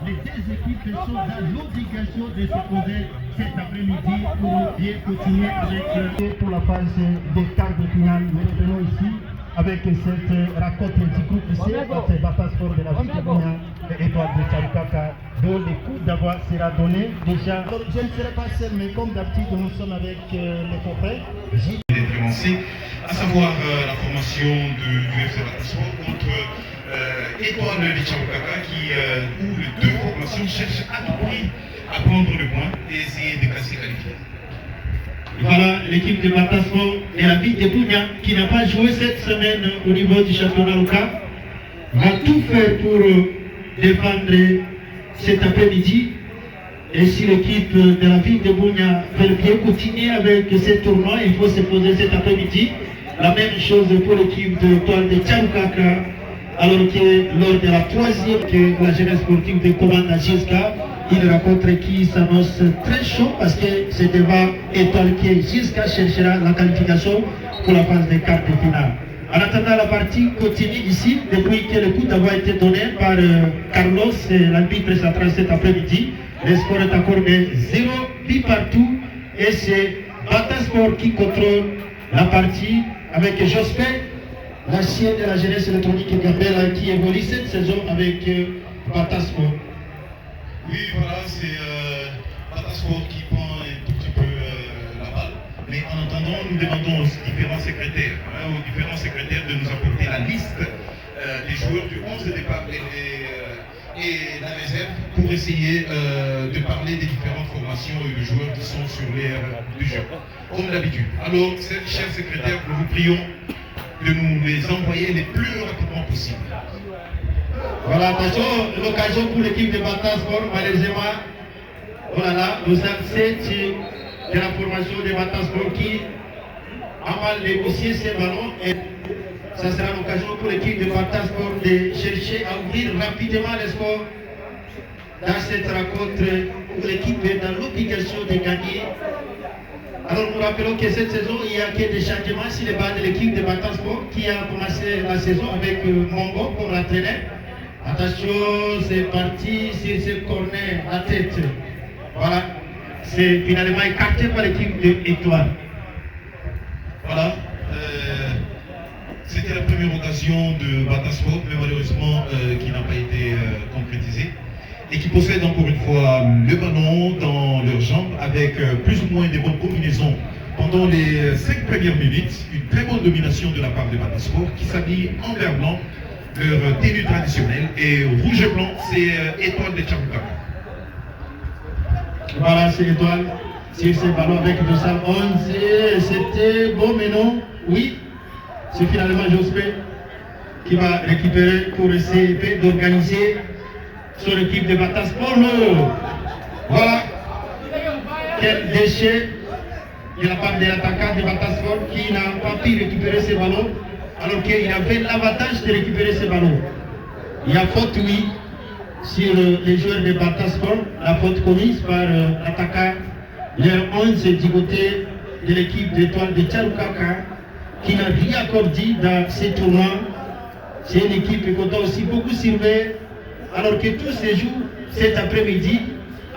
les deux équipes sont dans l'obligation de se poser cet après-midi pour bien continuer avec pour la phase des quarts de finale. Nous revenons ici avec cette rencontre du groupe C entre Batasport de la ville de Bougna et Étoile de Tcharoukaka, dont le coup d'envoi sera donné déjà. Alors, je ne serai pas seul, mais comme d'habitude, nous sommes avec les copains. À savoir la formation du FC Batasport contre Étoile de Tcharoukaka où les deux formations cherchent à tout prix à prendre le point et essayer de casser qualifier. Voilà l'équipe de Batasport et la ville de Bougna qui n'a pas joué cette semaine au niveau du championnat local va tout faire pour défendre cet après-midi. Et si l'équipe de la ville de Bougna veut bien continuer avec ce tournoi, il faut se poser cet après-midi. La même chose pour l'équipe de l'Étoile de Tcharoukaka, alors que lors de la troisième que la jeunesse sportive de Commande à Giska, une rencontre qui s'annonce très chaud parce que c'est devant Étoile qui Giska cherchera la qualification pour la phase des quarts de finale. En attendant, la partie continue ici depuis que le coup d'avoir été donné par Carlos, l'arbitre central cet après-midi. Le score est encore de 0 but partout et c'est Batasport qui contrôle la partie avec Jospin, l'ancien de la jeunesse électronique Gambela qui évolue cette saison avec Batasport. Oui, voilà, c'est Batasport qui prend un tout petit peu la balle. Mais en attendant, nous demandons aux différents secrétaires, de nous apporter la liste des joueurs du 11 de départ et la réserve pour essayer de parler des différentes formations et de joueurs qui sont sur l'air du jeu, comme d'habitude. Alors, chers secrétaires, nous vous prions de nous les envoyer le plus rapidement possible. Voilà, attention, l'occasion pour l'équipe de Batasport, malheureusement, voilà, nous avons cette de la formation de Batasport qui a mal négocié ces ballons et ça sera l'occasion pour l'équipe de Batasport de chercher à ouvrir rapidement les scores dans cette rencontre où l'équipe est dans l'obligation de gagner. Alors nous rappelons que cette saison, il n'y a que des changements sur les bancs de l'équipe de Batasport qui a commencé la saison avec Mongo comme entraîneur. Attention, c'est parti sur ce corner à tête. Voilà, c'est finalement écarté par l'équipe de Étoile. Voilà, c'était la première occasion de Batasport, mais malheureusement qui n'a pas été concrétisée. Et qui possède encore une fois le ballon dans leurs jambes avec plus ou moins des bonnes combinaisons pendant les 5 premières minutes. Une très bonne domination de la part de Batasport qui s'habille en vert blanc, leur tenue traditionnelle, et rouge et blanc, c'est Étoile de Tcharoukaka. Voilà, c'est Étoile sur ce ballon avec 211. C'était bon, mais non. Oui, c'est finalement Jospin qui va récupérer pour essayer d'organiser son équipe de Batasport. Voilà, quel déchet de la part de l'attaquant de Batasport qui n'a pas pu récupérer ce ballon alors qu'il avait l'avantage de récupérer ce ballon. Il y a faute, oui, sur les joueurs de Batasport, la faute commise par l'attaquant numéro 11 du côté de l'équipe d'Étoile de Tcharoukaka qui n'a rien encore dit dans ce tournoi. C'est une équipe qu'on doit aussi beaucoup surveiller alors que tout se joue cet après-midi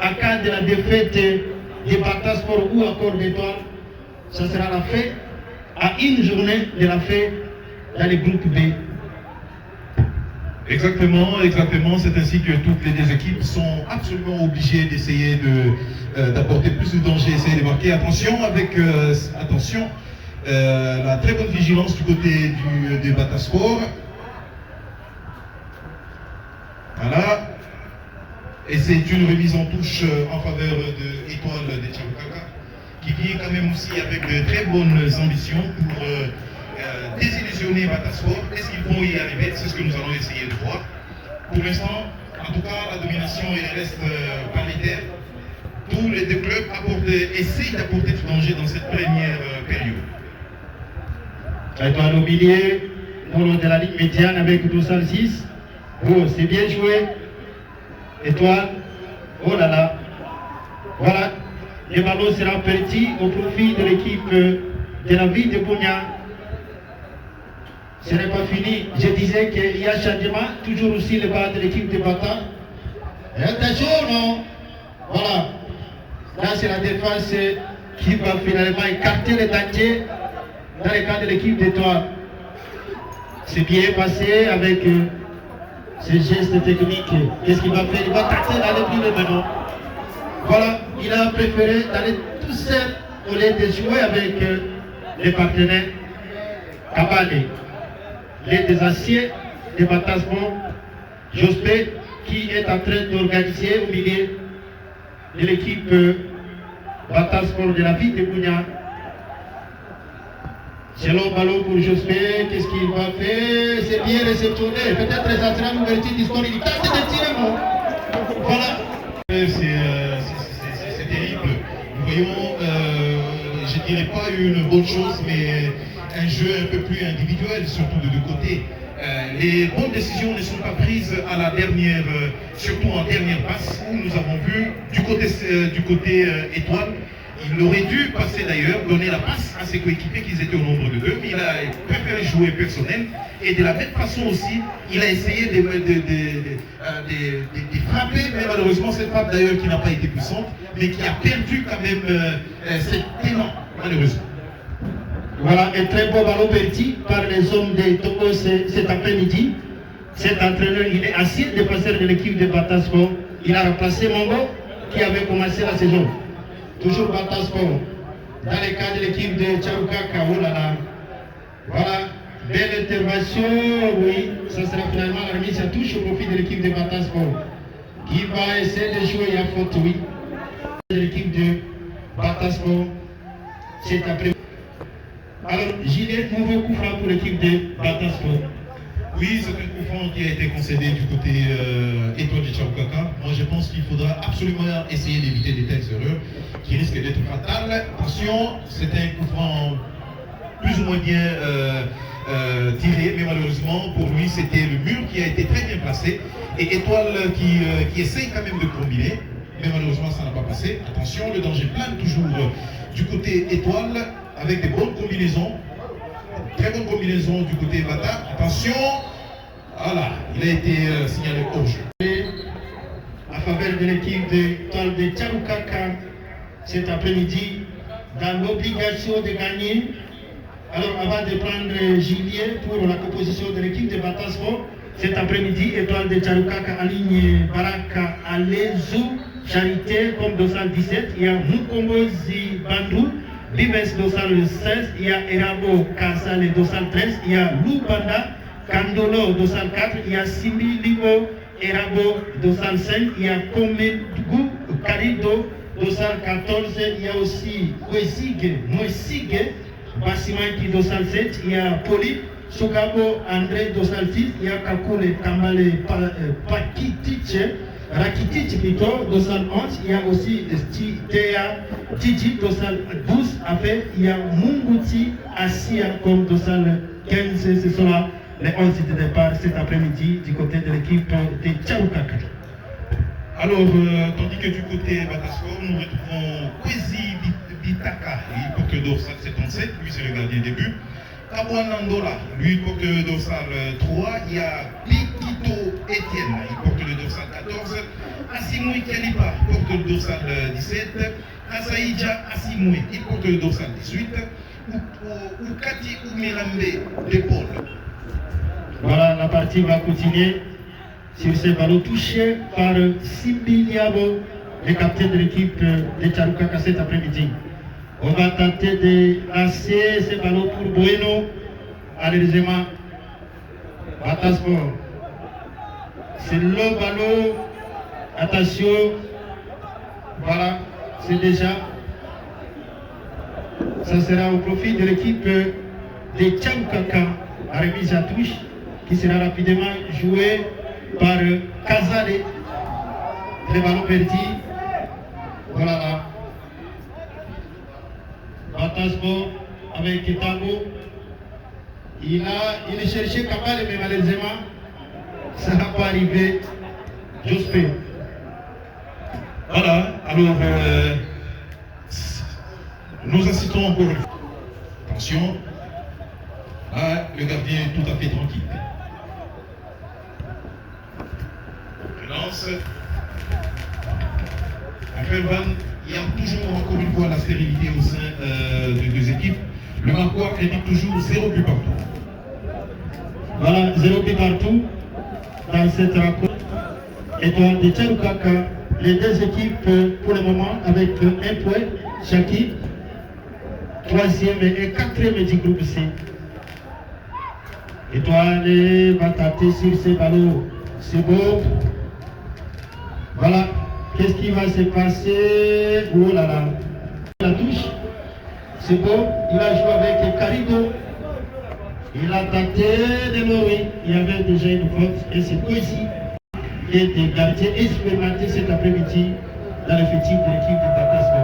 à cas de la défaite de Batasport ou encore d'Étoile. Ça sera la fête à une journée de la fête dans le groupe B. Exactement, c'est ainsi que toutes les deux équipes sont absolument obligées d'essayer d'apporter plus de danger, essayer de marquer. Attention avec la très bonne vigilance du côté de Batasport. Voilà. Et c'est une remise en touche en faveur de Étoile de Tcharoukaka qui vient quand même aussi avec de très bonnes ambitions pour désillusionner Batasport. Est-ce qu'ils vont y arriver? C'est ce que nous allons essayer de voir. Pour l'instant, en tout cas, la domination reste paritaire. Tous les deux clubs essayent d'apporter du danger dans cette première période. Étoile au milieu, au long de la ligne médiane avec 206. Oh, c'est bien joué. Étoile. Oh là là. Voilà. Le ballon sera petit au profit de l'équipe de la ville de Bougna. Ce n'est pas fini. Je disais qu'il y a changement, toujours aussi le bas de l'équipe de Bata. Et attention, non. Voilà. Là, c'est la défense qui va finalement écarter les dangers dans le cas de l'équipe d'Étoile. C'est bien passé avec ces gestes techniques. Qu'est-ce qu'il va faire? Il va tenter d'aller plus loin maintenant. Voilà, il a préféré d'aller tout seul au lieu de jouer avec les partenaires Kabale, les des anciens de Batasport, Jospé, qui est en train d'organiser au milieu de l'équipe Batasport de la ville de Bounia. C'est long ballon pour Jospé, qu'est-ce qu'il va faire? C'est bien réceptionné, peut-être ça sera l'ouverture d'histoire, il tente de tirer, non? Voilà. C'est terrible. Nous voyons, je ne dirais pas une bonne chose, mais un jeu un peu plus individuel, surtout de deux côtés. Les bonnes décisions ne sont pas prises à la dernière, surtout en dernière passe, où nous avons vu du côté Étoile. Il aurait dû passer d'ailleurs, donner la passe à ses coéquipiers qui étaient au nombre de 2, mais il a préféré jouer personnel. Et de la même façon aussi, il a essayé de frapper, mais malheureusement cette frappe d'ailleurs qui n'a pas été puissante, mais qui a perdu quand même cet élan, malheureusement. Voilà, un très beau ballon perdu par les hommes de Togo cet après-midi. Cet entraîneur, il est ancien défenseur de l'équipe de Batasport. Il a remplacé Mongo qui avait commencé la saison. Toujours Batasport. Dans le cas de l'équipe de Tcharoukaka, oh là là. Voilà, belle intervention, oui. Ça sera finalement la remise à touche au profit de l'équipe de Batasport. Qui va essayer de jouer à faute, oui. De l'équipe de Batasport cet après-midi. Alors, Gilles, nouveau coup franc pour l'équipe de Batasport. Oui, c'est un coup franc qui a été concédé du côté Étoile de Tcharoukaka. Moi, je pense qu'il faudra absolument essayer d'éviter des telles erreurs qui risquent d'être fatales. Attention, c'était un coup franc plus ou moins bien tiré, mais malheureusement, pour lui, c'était le mur qui a été très bien placé. Et Étoile qui essaye quand même de combiner, mais malheureusement, ça n'a pas passé. Attention, le danger plane toujours du côté Étoile, avec des bonnes combinaisons. Très bonne combinaison du côté Bata. Attention, voilà, il a été signalé au jeu. À faveur de l'équipe de Tcharoukaka cet après-midi, dans l'obligation de gagner. Alors, avant de prendre Julien pour la composition de l'équipe de Batasport, cet après-midi, Étoile de Tcharoukaka aligne Baraka Alezou, Charité comme 217, il y a Mukombozi Bandou. Bibes 216, il y a Erabo Kassale 213, il y a Lubanda Kandolo 204, il y a Simbi Libo Erabo 205, il y a Komedou Karido 214, il y a aussi Moesige Basimanki 207, il y a Poli Sukabo André 206, il y a Kakule Kambale Pakitiche Rakitic plutôt, 211, il y a aussi Tea Titi, 212, après il y a Munguti Asia comme 215, ce sera les 11 de départ cet après-midi du côté de l'équipe de Tcharoukaka. Alors, tandis que du côté Batasport, nous retrouvons Kwesi Bitaka, il porte le dorsal 77, lui c'est le gardien des buts. Kabouanandola, lui porte le dorsal 3, il y a Pikito Etienne, il porte le dorsal 14, Asimoui Kalipa porte le dorsal 17, Asaïdja Asimoui, il porte le dorsal 18, Oukati Oumelambe d'épaule. Voilà, la partie va continuer sur ces ballons touchés par Simbi Liabo, le capitaine de l'équipe de Tcharoukaka cet après-midi. On va tenter de lancer ces ballons pour Bueno. Malheureusement, Batasport. C'est le ballon. Attention. Voilà, c'est déjà. Ça sera au profit de l'équipe de Tcharoukaka. La remise à touche qui sera rapidement jouée par Kazale. Le ballon perdu. Voilà là. Batasport avec Kitambo. Il cherchait Kabale, mais malheureusement, ça n'a pas arrivé. Jospé. Voilà, alors nous assistons encore une fois. Attention, là, le gardien est tout à fait tranquille. Relance. Après Van, il y a toujours encore une fois la stérilité au sein des deux équipes. Le Maroc indique toujours 0 but partout. Voilà, 0 but partout dans cette rencontre. Et donc, de Tcharoukaka, les deux équipes pour le moment avec un point chacune. Troisième et quatrième du groupe C. Étoile va tâter sur ces ballons. C'est beau. Voilà. Qu'est-ce qui va se passer? Oh là là. La touche. C'est beau. Il a joué avec Carido. Il a tâté de Noé. Il y avait déjà une faute. Et c'est Koisi qui est gardien expérimenté cet après-midi dans l'effectif de l'équipe de Patasco.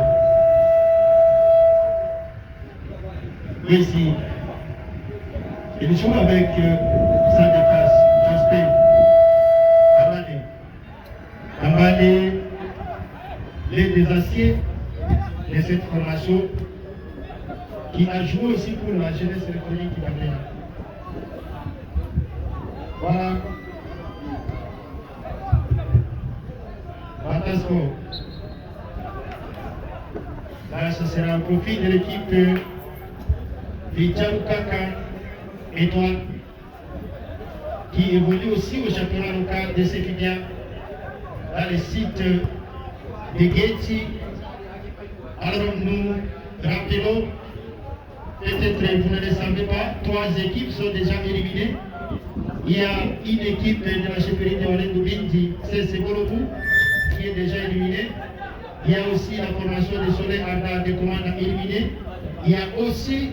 Koisi. Il joue avec sa dépasse, Jospé, Ambalé, les des aciers de cette formation qui a joué aussi pour la jeunesse électronique qui va bien. Voilà. Batasco. Là, ce sera un profit de l'équipe de Tcharoukaka. Étoile qui évolue aussi au championnat local de Séfinia dans le site de Getty. Alors nous rappelons, peut-être vous ne le savez pas, 3 équipes sont déjà éliminées. Il y a une équipe de la chefferie de Walendou Bindi, c'est Bolobou, qui est déjà éliminée. Il y a aussi la formation de Soleil Arda de Commanda éliminée. Il y a aussi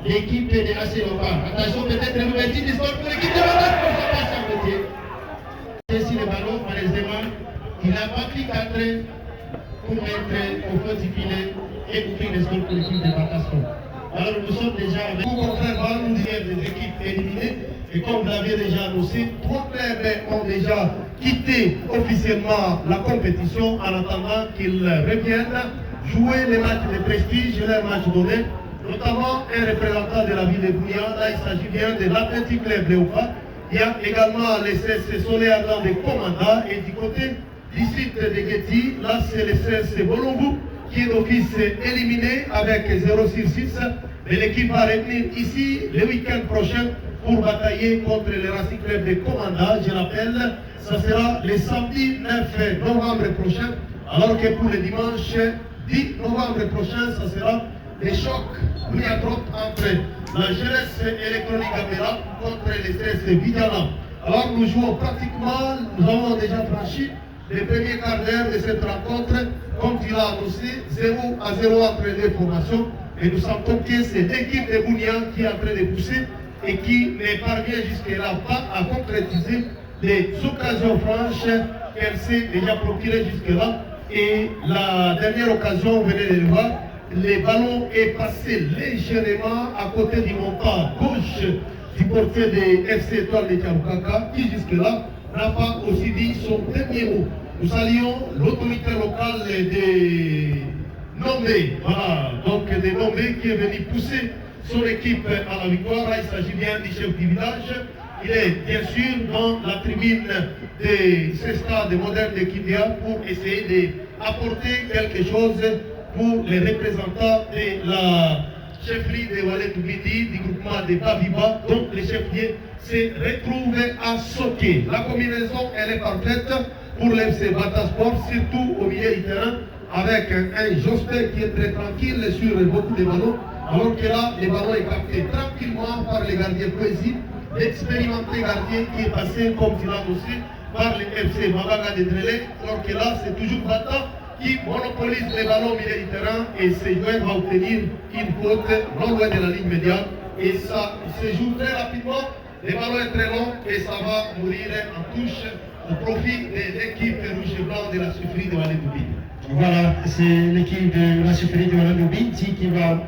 l'équipe de AC Lombard. Attention, peut-être le petit discours pour l'équipe de Lombard, ça passe à côté. Ici le ballon, malheureusement, il n'a pas pris 4 pour mettre au fond du filet et ouvrir les scores pour l'équipe de Batasco. Alors nous sommes déjà avec... Contrairement, nous avons des équipes éliminées et comme vous l'aviez déjà annoncé, 3 clubs ont déjà quitté officiellement la compétition en attendant qu'ils reviennent jouer les matchs de prestige, les matchs donnés. Notamment un représentant de la ville de Bouillon, là il s'agit bien de l'Athletic Club Léopard. Il y a également les CSC Soleil Ardent de Commanda et du côté du site de Getty, là c'est le CSC Bolombo qui est d'office éliminé avec 0-6. Mais l'équipe va revenir ici le week-end prochain pour batailler contre le Racing Club de Commanda. Je rappelle, ça sera le samedi 9 novembre prochain, alors que pour le dimanche 10 novembre prochain, ça sera des chocs entre la jeunesse électronique Gambela contre les CSC Vidiana. Alors nous jouons pratiquement, nous avons déjà franchi les premiers quarts d'heure de cette rencontre, comme tu l'as annoncé, 0-0 entre les deux formations. Et nous sentons que c'est l'équipe de Bounia qui est en train de pousser et qui ne parvient jusque-là pas à concrétiser les occasions franches qu'elle s'est déjà procurées jusque-là. Et la dernière occasion, vous venez de le voir, le ballon est passé légèrement à côté du montant gauche du portier de FC Étoile de Tcharoukaka qui jusque-là n'a pas aussi dit son dernier mot. Nous saluons l'autorité locale de Nombé, voilà, donc de Nombé qui est venu pousser son équipe à la victoire. Là, il s'agit bien du chef du village. Il est bien sûr dans la tribune de ce stade moderne de Kidia pour essayer d'apporter quelque chose pour les représentants de la chefferie de Waletoubidi, du groupement de Baviba, donc les chefs-lieux se retrouvent à Soké. La combinaison, elle est parfaite pour l'FC Batasport, surtout au milieu du terrain, avec un Jospin qui est très tranquille sur beaucoup de ballons, alors que là, le ballon est capté tranquillement par les gardiens Poésie, l'expérimenté gardien qui est passé, comme tu l'as annoncé, par le FC Mabaga de Drélé, alors que là, c'est toujours Bata qui monopolise les ballons au milieu du terrain et ce joueur va obtenir une faute non loin de la ligne médiane et ça se joue très rapidement, le ballon est très long et ça va mourir en touche au profit de l'équipe rouge et blanc de la chefferie de Walendoubi. Voilà, c'est l'équipe de la chefferie de Walendoubi qui va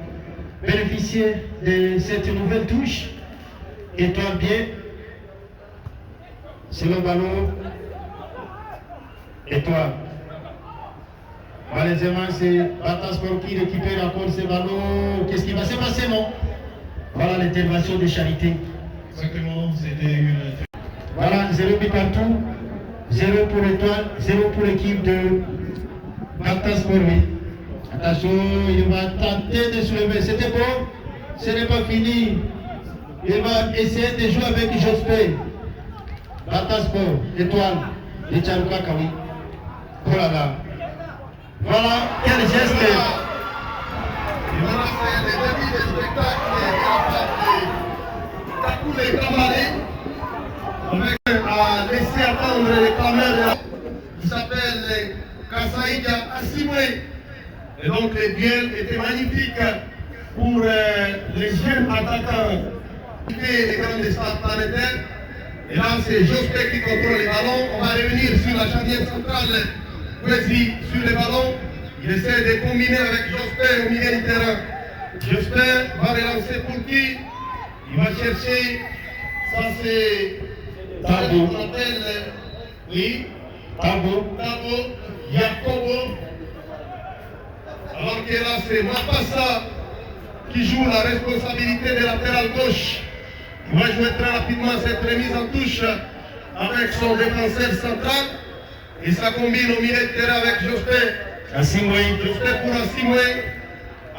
bénéficier de cette nouvelle touche. Et toi bien, c'est le ballon. Et toi. Malheureusement, c'est Batasport qui récupère encore ces ballons. Qu'est-ce qui va se passer, non? Voilà l'intervention de Charité. Exactement, c'était une... Voilà, 0 but partout. 0 pour l'étoile, 0 pour l'équipe de Bata Sport. Attention, il va tenter de soulever. C'était bon, ce n'est pas fini. Il va essayer de jouer avec Jospé. Bata Sport, étoile de Tchalouka Kawi. Oh là là. Voilà, quel geste. Et voilà, c'est les débuts des spectacles de Takou les Camarades. Avec à laisser attendre les clameurs qui s'appelle Kassaïdia Assimwe. Et donc les duels étaient magnifiques pour les jeunes attaquants des grandes stades planétaires. Et là, c'est Jospé qui contrôle les ballons. On va revenir sur la charnière centrale. Kwesi sur les ballons. Il essaie de combiner avec Jospé au milieu du terrain. Jospé va relancer pour qui? Il va chercher. Ça, c'est. Tabo. On appelle. Oui. Tabo. Tabo. Yakobo. Alors que là, c'est Mapassa qui joue la responsabilité de latéral gauche. Il va jouer très rapidement cette remise en touche avec son défenseur central. Et ça combine au milieu de terrain avec Jospé. Assimwe. Jospé pour Assimwe.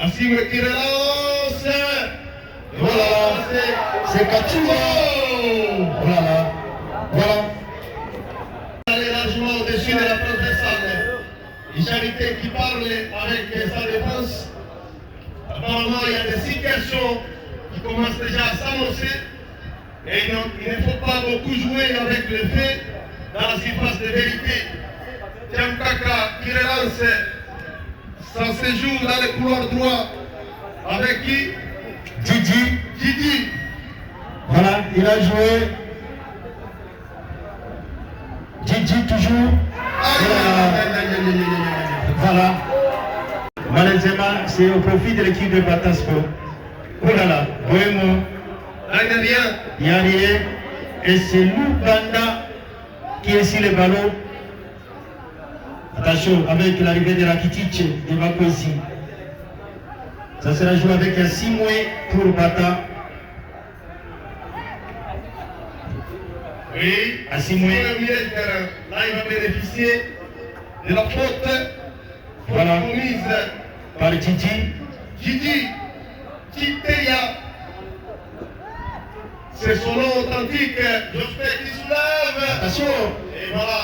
Assimwe qui relance. Et voilà, C'est Kachuma. Oh là là. Voilà. Elle est largement au-dessus de la transversale. Et Charité qui parle avec sa défense. Apparemment, il y a des situations qui commencent déjà à s'annoncer. Et donc, il ne faut pas beaucoup jouer avec le fait dans la surface de vérité. Tiamkaka qui relance. Ça se joue dans le couloir droit. Avec qui? Didi. Didi. Voilà, il a joué. Didi toujours. Voilà. Malheureusement, c'est au profit de l'équipe de Bata Sport. Oh là là, Bohémo. Là, il n'y a rien. Il n'y a rien. Et c'est Lubanda qui est sur le ballon. Attention, avec l'arrivée de Rakitic de Makosi. Ça sera joué avec un 6 mois pour Bata. Oui, Assimwe. au milieu du terrain. Là, il va bénéficier de la faute Voilà. commise Par Didi. Gigi Chiteya. C'est son nom authentique, Jospé qui soulève. Attention. Et voilà,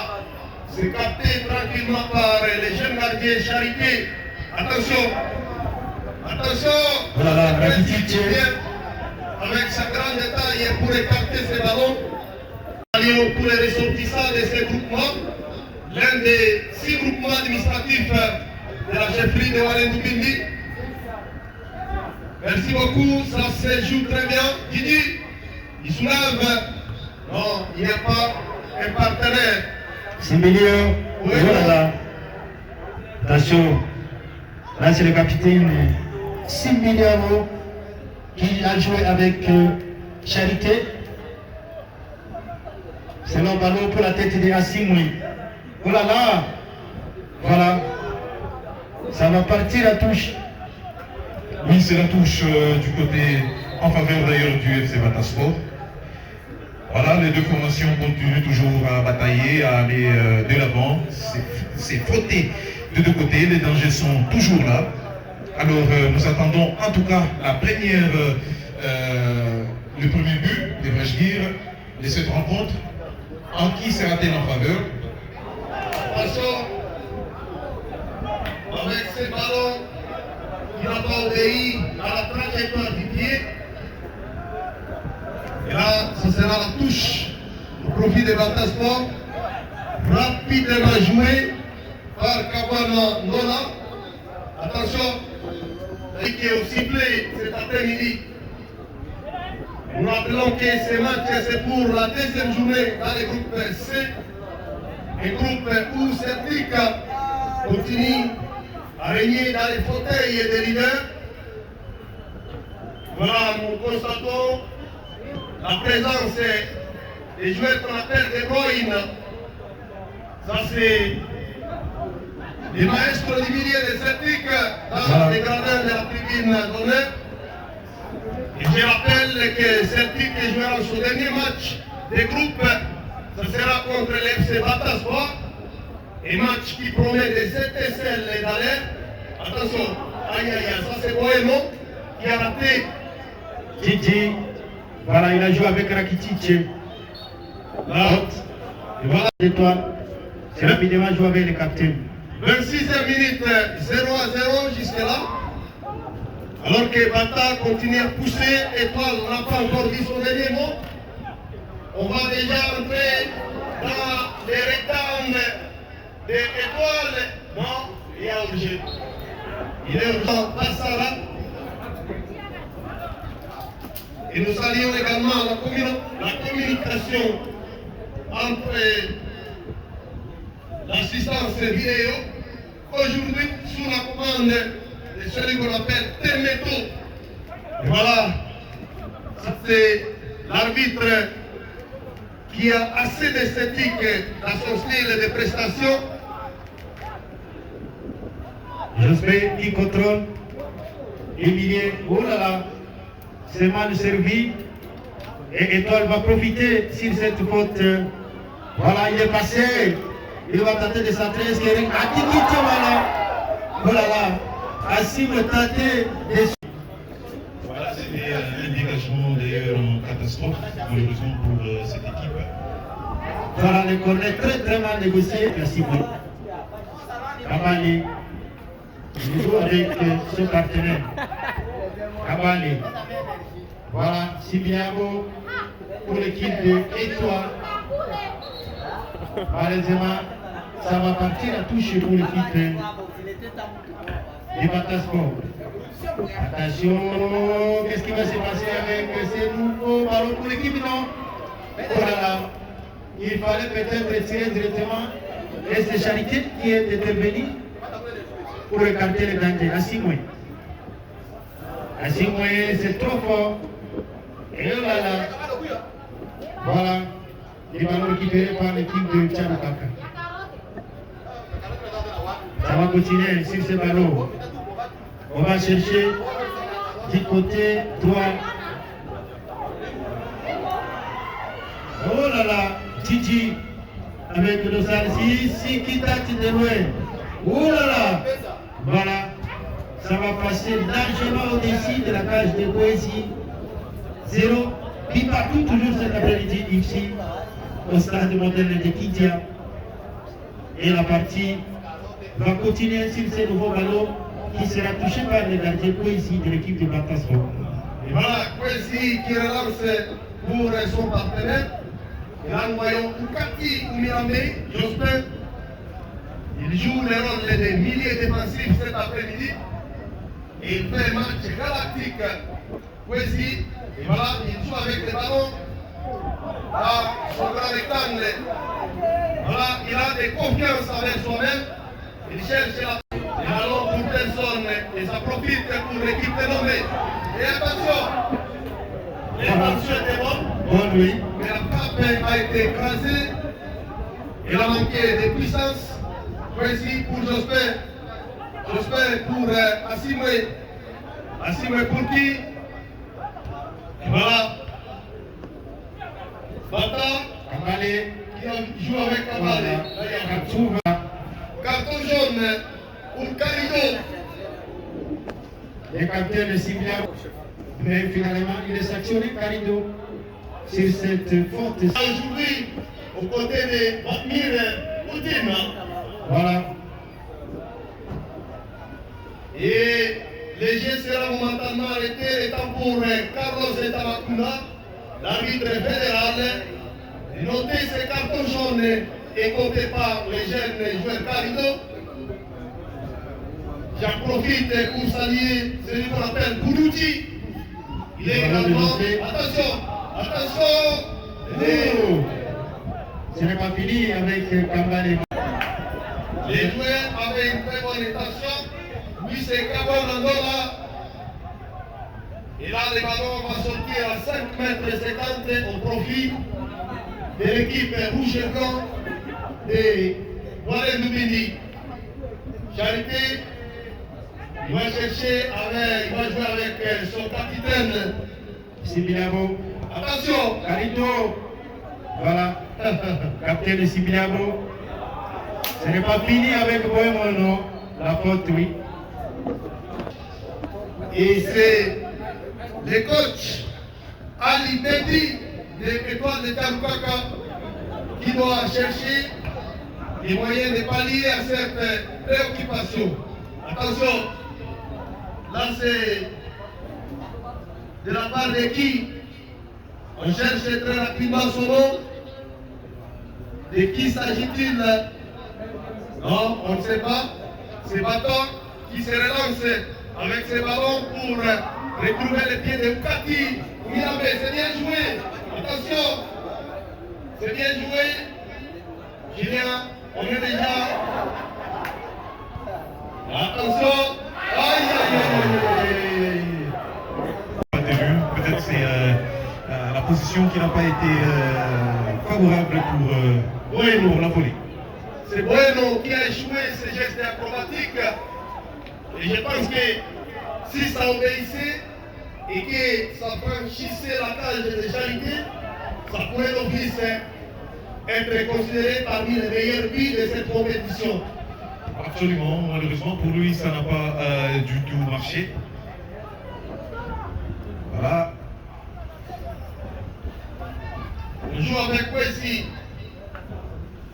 c'est capté tranquillement par les jeunes gardiens Charité. Attention, attention. Voilà, là, Rakitic. Qui vient avec sa grande taille pour écarter ses ballons. Pour les ressortissants de ces groupements, l'un des 6 groupements administratifs de la chefferie de Walendou-Bindi. Merci beaucoup, ça se joue très bien. Didi, il soulève. Non, il n'y a pas un partenaire. Similio. Oui. Voilà. Attention. Là, c'est le capitaine Similio qui a joué avec Charité. C'est le ballon pour la tête de Assimwe. Oh là là. Voilà. Ça va partir à touche. Oui, c'est la touche du côté en faveur d'ailleurs du FC Bata Sport. Voilà, les deux formations continuent toujours à batailler, à aller de l'avant. C'est frotté de deux côtés, les dangers sont toujours là. Alors nous attendons en tout cas la première, le premier but, devrais-je dire, de cette rencontre. En qui sera-t-elle en faveur? Attention, avec ces ballons qui n'ont pas obéi à la trajectoire du pied. Et là, ce sera la touche au profit de Bata Sport. Rapidement joué par Kawana Nola. Attention, qui est au sifflet cet après-midi. Nous rappelons que ce match, c'est pour la deuxième journée dans le groupe C. Un groupe où Celtic continue à régner dans les fauteuils des leaders. Voilà, nous constatons la présence des joueurs qu'on appelle des Roïnes. Ça, c'est les maestros du milieu de Celtic dans les gradins de la tribune d'honneur. Et je rappelle que Celtic jouera son dernier match de groupe. Ce sera contre le FC Batasport. Un match qui promet des étincelles d'alerte. Attention, aïe aïe aïe, ça c'est Bohémond qui a raté. Gigi, voilà, il a joué avec Rakitic. Là, Et voilà l'étoile. C'est rapidement joué avec le capitaine. 26e minute, 0-0 jusque-là. Alors que Bata continue à pousser, Étoile n'a pas encore dit son dernier mot. On va déjà entrer dans les rectangles des étoiles. Non, il est obligé. Il est urgent, Bassara. Et nous saluons également la communication entre l'assistance vidéo. Aujourd'hui, sous la commande de celui qu'on appelle Temeto. Et voilà, c'est l'arbitre qui a assez d'esthétique dans son style de prestation. Jospin qui contrôle. Emilien, oh là là, c'est mal servi. Et Étoile va profiter sur cette faute. Voilà, il est passé. Il va tenter de centrer. Voilà. Oh là là. Assim me tenter de... Voilà, c'était un dégagement d'ailleurs en catastrophe, malheureusement pour cette équipe. Voilà, le corner très mal négocié. Merci beaucoup. Kabali. Il joue avec son partenaire. Kabali. Voilà, Sibiabo pour l'équipe de Étoile. Malheureusement, ça va partir à touche pour l'équipe de Batasport. Attention, qu'est-ce qui va se passer avec ces nouveaux ballons pour l'équipe? Non. Oh là là, il fallait peut-être tirer directement. Et c'est Charité qui est intervenu pour écarter le danger. À 6 mois. À 6 mois, c'est trop fort. Et oh là là. Voilà. Les ballons récupérés par l'équipe de Tchadokaka. Ça va continuer sur ce ballon. On va chercher du côté droit. Oh là là, Gigi avec le Salsi, si qui tâte de loin. Oh là là, voilà, ça va passer largement au-dessus de la cage de Poésie. 0, puis partout toujours cet après-midi ici au stade moderne de Kidia. Et la partie va continuer sur ces nouveaux ballons qui sera touché par les gardiens Poésie de l'équipe de Batasport. Et voilà, Poésie qui relance pour son partenaire. Et là, nous voyons Oukati Oumirambe, Jospin. Il joue le rôle de milieu défensif cet après-midi. Et il fait un match galactique. Poésie. Et voilà, il joue avec les ballons. Là, son grand rectangle. Voilà, il a des confiances avec soi-même. Il cherche la... Les ballons pour personne. Et ça profite pour l'équipe dénommée. Et attention, l'intention était bonne. Bon, oui. Mais la frappe a été écrasée. Il a manqué de puissance. Voici pour Jospin. Jospin pour Assimwe. Assimwe pour qui? Et voilà. Bata Kabale qui joue avec Kabale. Carton jaune pour Carido. Le capitaine de Sibia, mais finalement il est sanctionné Carido sur cette faute. Aujourd'hui, aux côtés de Batmir Poutine. Voilà. Et les jeux sera momentanément arrêtés, étant pour Carlos Etamakuna, l'arbitre fédéral. Notez ce carton jaune écopé par les jeunes joueurs Carido. J'en profite pour saluer celui qu'on appelle Boudouti. Il est également. Attention, attention! Oh. Ce n'est pas fini avec Kambale. Les joueurs avaient une très bonne intention. Lui, c'est Kabon Angola. Et là, le ballon va sortir à 5 mètres 50 au profit de l'équipe rouge et blanc de Wallen Doubini. Charité, il va jouer avec son capitaine. Sibiabo. Attention, Carido. Voilà, capitaine Sibiabo. Ce n'est pas fini avec Bohémond, non. La faute, oui. Et c'est le coach Ali Bedi de l'étoile de Taroukaka qui doit chercher les moyens de pallier à cette préoccupation. Attention, là c'est de la part de qui? On cherche très rapidement son nom. De qui s'agit-il? Non, on ne sait pas. C'est Baton qui se relance avec ses ballons pour retrouver les pieds de Kati. Mirambe, c'est bien joué. Attention, c'est bien joué. Julien, on est déjà. Attention. Aïe, aïe, aïe, aïe. Peut-être c'est la position qui n'a pas été favorable pour la volée. C'est Bueno qui a échoué ces gestes acrobatiques. Et je pense que si ça obéissait et que ça franchissait la cage de charité, ça pourrait d'office être considéré parmi les meilleurs buts de cette compétition. Absolument, malheureusement pour lui ça n'a pas du tout marché. Voilà. On joue avec Kwesi.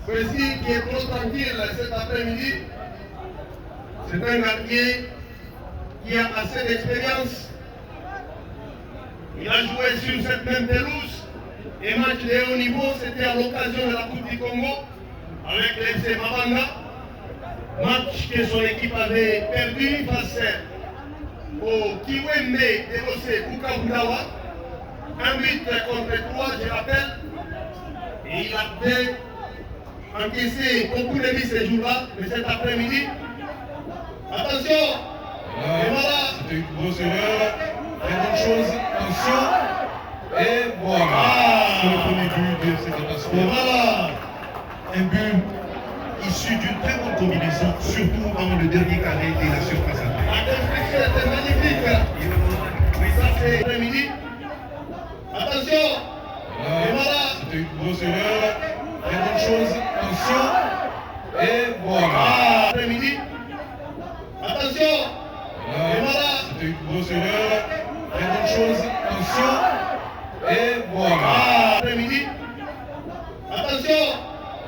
Kwesi qui est trop tranquille cet après-midi. C'est un gardien qui a assez d'expérience. Il a joué sur cette même pelouse. Et match de haut niveau, c'était à l'occasion de la Coupe du Congo avec l'FC Mabanga. Match que son équipe avait perdu face au Kiwembe de l'OC Bukabudawa. Un but contre 3, je rappelle. Et il avait encaissé beaucoup de buts ce jour-là, mais cet après-midi. Attention! Et voilà! C'était une grosse erreur. Très bonne chose. Attention. Et voilà. C'est le premier but de cette rotation. Et voilà! Un but issu d'une très bonne combinaison, surtout dans le dernier carré et la surface à terre. La construction était magnifique. Oui, ça c'est l'après-midi. Attention! Et voilà! C'était une grosse erreur. Très bonne chose. Attention. Et voilà. L'après-midi. Attention! Et voilà! C'était une grosse erreur. Très bonne chose. Attention. Et voilà. Après-midi. Attention!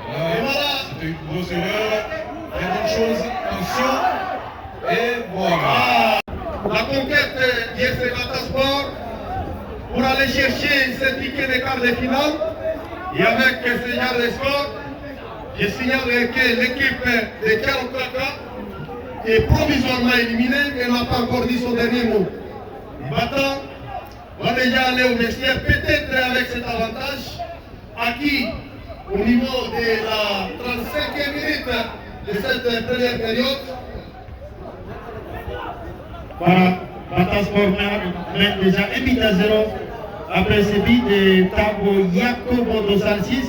Et voilà! C'était une grosse erreur. Très bonne chose. Attention. Et voilà. La conquête d'IFC Batasport pour aller chercher ce ticket de quart de finale. Et avec ce genre de score, je signale que l'équipe de Taroukaka est provisoirement éliminée mais n'a pas encore dit son dernier mot. Battant va déjà aller au vestiaire, peut-être avec cet avantage acquis au niveau de la 35e minute de cette première période. Voilà, Batasport mène déjà 1 but à 0 après ce but de Tabo Yakobo dos Alcis.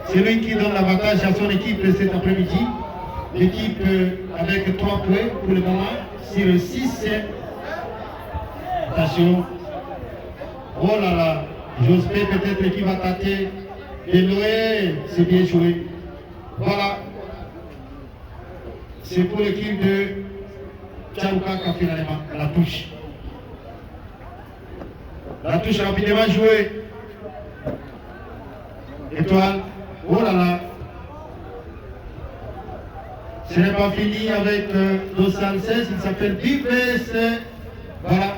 C'est lui qui donne l'avantage à son équipe cet après-midi. L'équipe avec 3 points pour le moment sur 6. Attention. Oh là là, Jospé peut-être qui va tâter. Et Noé, c'est bien joué. Voilà. C'est pour l'équipe de Taroukaka finalement, la touche. La touche rapidement jouée. Étoile. Oh là là. Ce n'est pas fini avec Dos Alces, il s'appelle Vives. Voilà.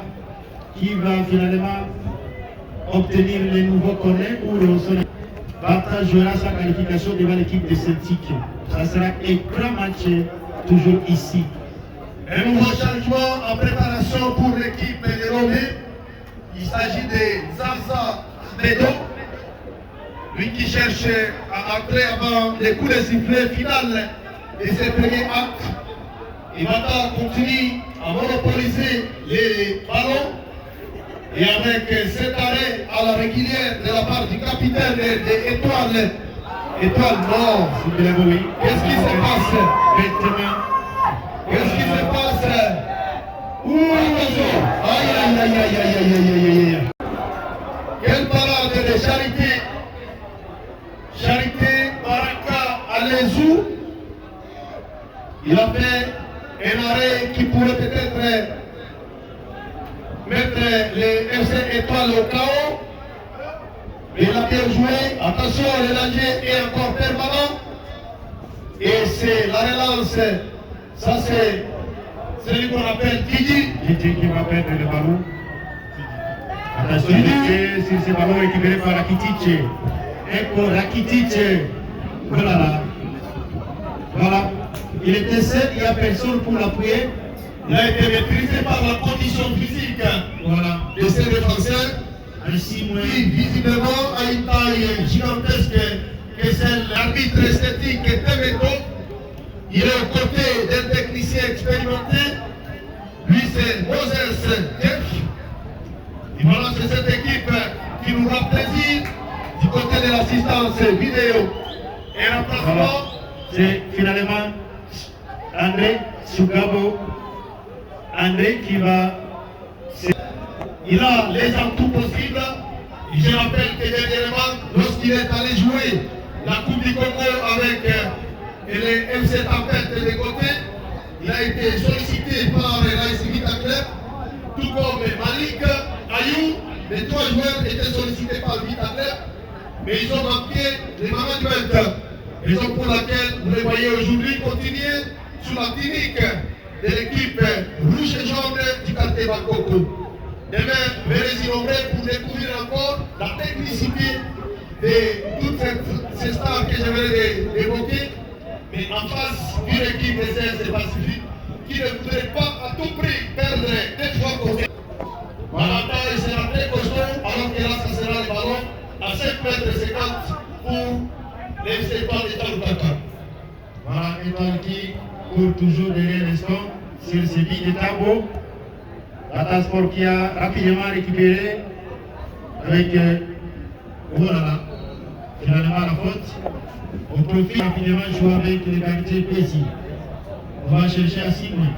Qui va finalement obtenir les nouveaux corners pour son équipe. Bata jouera sa qualification devant l'équipe de Celtic. Ça sera un grand match toujours ici. Un nouveau changement en préparation pour l'équipe de Romé. Il s'agit de Zaza Bedo. Lui qui cherche à entrer avant les coups de sifflet final de ses premiers actes. Et Bata continue à monopoliser les ballons. Et avec cet arrêt à la régulière de la part du capitaine de Étoile. Étoile, non. Qu'est-ce qui se passe? Qu'est-ce qui se passe? Ouh, attention. Aïe, aïe, aïe, aïe, aïe, aïe, aïe, aïe. Quelle parade de charité. Alezou, il a fait un arrêt qui pourrait peut-être mettre les FC Étoiles au chaos. Il a bien joué. Attention, le danger est encore permanent. Et c'est la relance. Ça, c'est celui qu'on appelle Didi. Didi qui va perdre le ballon. Attention, il sur ce ballon récupéré par Rakitic. Ecco Rakitic. Voilà. Voilà. Il était seul, il n'y a personne pour l'appuyer. Il a été maîtrisé par la condition physique de ses défenseurs. Qui visiblement a une taille gigantesque que celle de l'arbitre esthétique Temeto. Il est aux côtés d'un technicien expérimenté. Lui, c'est Moses Jeff. Et voilà, c'est cette équipe qui nous rend plaisir du côté de l'assistance vidéo. Et remplacement. Voilà. C'est finalement André Sugabo. André qui va. Il a les atouts possibles. Et je rappelle que dernièrement, lorsqu'il est allé jouer la Coupe du Congo avec les MC Tempête des côtés, il a été sollicité par l'AS Vita Club, tout comme Malik, Ayou. Les trois joueurs étaient sollicités par Vita Club, mais ils ont manqué les management. Raison pour laquelle vous les voyez aujourd'hui continuer sous la clinique de l'équipe rouge et jaune du quartier Bakoko. Demain, venez innover pour découvrir encore la technicité de toutes ces stars que je viens d'évoquer, mais en face d'une équipe des CS Pacifique qui ne voudrait pas à tout prix perdre des fois côté. Voilà, il sera très costaud, alors que là, ça sera le ballon à 5,50 m pour les étoiles d'État Lukaka. Voilà, étoile qui court toujours derrière les stones sur ce billes de tableau. La task force qui a rapidement récupéré avec voilà, finalement la faute. On profite rapidement jouer avec les qualités précises. On va chercher à 6 points.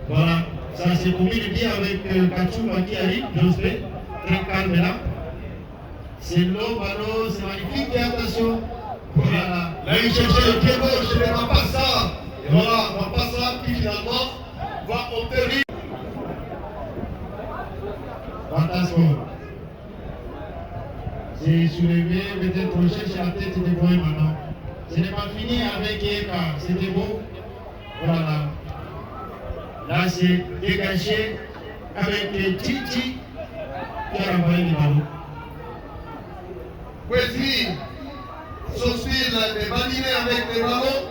Voilà, ça se combine bien avec Kachouba qui arrive, Jospé, très calme là. C'est l'eau, ballon, c'est magnifique, et attention. Voilà. Là, il cherchait le pied gauche, mais on passe ça. Et voilà, on passe ça qui finalement va obtenir. Attention. C'est soulevé, peut-être on cherche la tête des points maintenant. Ce n'est pas fini avec Eka, c'était beau. Voilà. Là, c'est dégagé avec Titi qui a envoyé le ballon. Kwesi, son style est validé avec les ballons.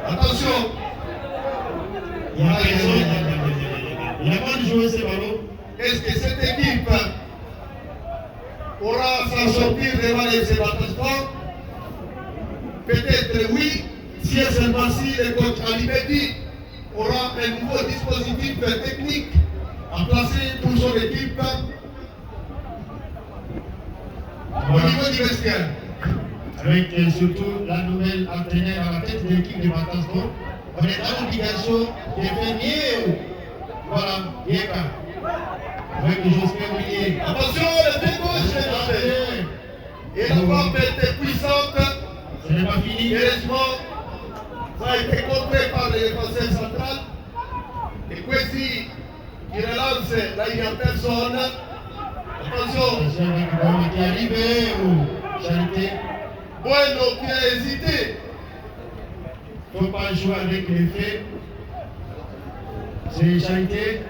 Attention. Il y a personne. Il n'a pas joué ce ballon. Est-ce que cette équipe aura s'en sortir devant les sébattements? Peut-être oui, si et seulement si le coach Alibedi aura un nouveau dispositif technique à placer pour son équipe au niveau du vestiaire. Avec surtout la nouvelle entraîneur à la tête de l'équipe de Matasco, on est dans l'obligation de faire mieux. Voilà, Yeka. Avec Jospé Oulier. Attention, le pied gauche est lancé. Et la frappe était puissante. Ce n'est pas fini. Heureusement, ça a été contré par le défenseur central. Et Kwesi qui relance, là il n'y a personne. Attention. Qui arrive ou Charité. Bueno qui a hésité. Il ne faut pas jouer avec les faits. C'est Charité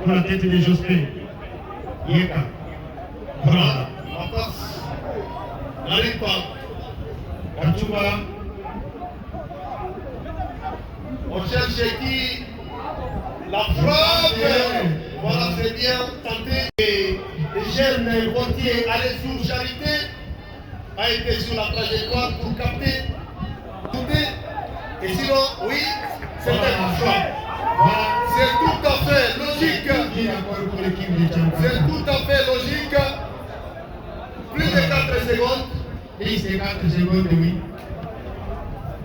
pour la tête de Jospé. Yeka. Voilà, la passe n'arrive pas. Kachouba. On cherche qui? La frappe. Voilà, c'est bien tenté. Et le jeune portier Alessou Charité a été sur la trajectoire pour capter. Et sinon, oui, c'est un frappe. Voilà. C'est tout à fait logique. C'est tout à fait logique. Plus de 4 secondes. Plus de 4 secondes, oui.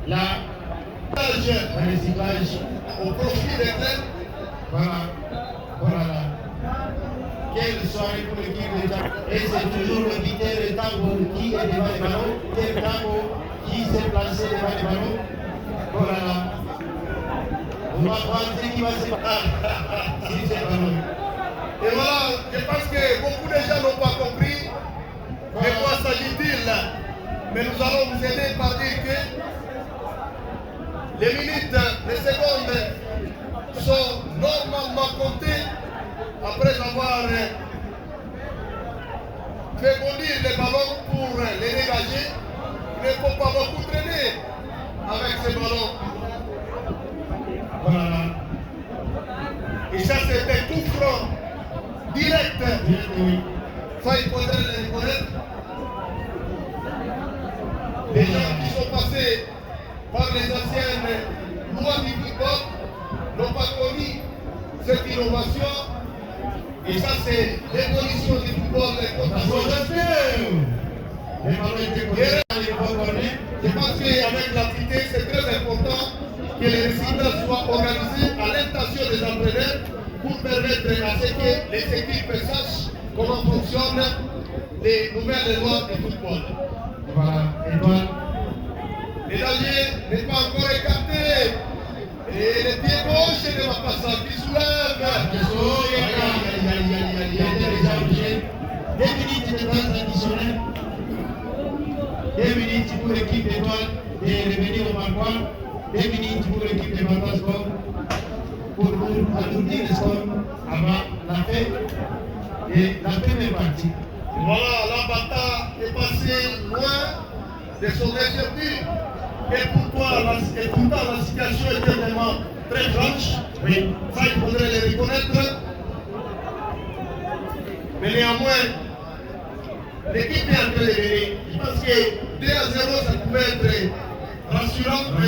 Là, le recyclage au profit des clubs. Voilà. Voilà. Quelle soirée pour l'équipe de Tango. Et c'est toujours le leader de Tango qui est devant les ballons. Quel Tango qui s'est placé devant les ballons. Voilà. On va voir ce qui va se passer si c'est ballon. Et voilà, je pense que beaucoup de gens n'ont pas compris de quoi s'agit-il. Mais nous allons vous aider par dire que les minutes, les secondes sont normalement comptées après avoir fait bondir les ballons pour les dégager. Il ne faut pas beaucoup traîner avec ces ballons. Voilà. Et ça, c'est un coup franc direct. Oui. Ça, il faudrait le reconnaître. Les gens qui sont passés par les anciennes lois du football n'ont pas connu cette innovation. Et ça, c'est l'évolution du football. Je pense qu'avec l'activité, c'est très important que les résultats soient organisés à l'intention des entraîneurs pour permettre à ce que les équipes sachent comment fonctionnent les nouvelles lois du football. Voilà. Étoile. Les dangers n'est pas encore écarté. Et le pied gauche de Mapassa qui soulève. Il était déjà obligé. 2 minutes de temps additionnel. 2 minutes pour l'équipe d'étoile de revenir au marquois. 2 minutes pour l'équipe de Matasco pour alourdir le score avant la fin de la première partie. Voilà, la bataille est passée loin de son objectif. Et pourtant la situation était vraiment très blanche. Oui. Ça, il faudrait le reconnaître. Mais néanmoins, l'équipe est en train de venir. Je pense que 2-0, ça pouvait être rassurant pour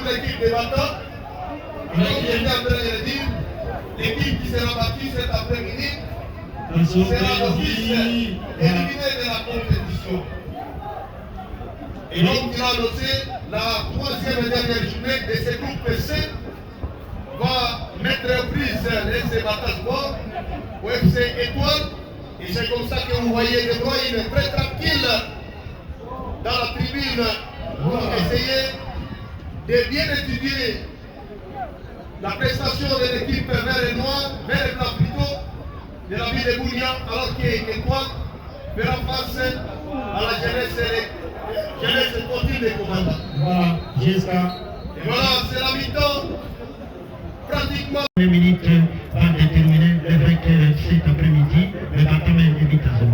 l'équipe des battants. Comme j'étais en train de le dire, l'équipe qui sera battue cet après-midi sera d'office éliminée de la compétition. Et donc, il a annoncé la 3e et dernière journée de ce groupe C va mettre en prise les Sebata Sport au FC Étoile. Et c'est comme ça que vous voyez De Bruyne très tranquille dans la tribune pour essayer de bien étudier la prestation de l'équipe vert et noir, vert et blanc plutôt, de la ville de Bougnan, alors qu'Étoile fera face à la jeunesse sportive des commandants. Voilà, jusqu'à. Et voilà, c'est la mi-temps. Pratiquement. 2 minutes va déterminer le vainqueur cet après-midi, le bâtiment est 8 à 0.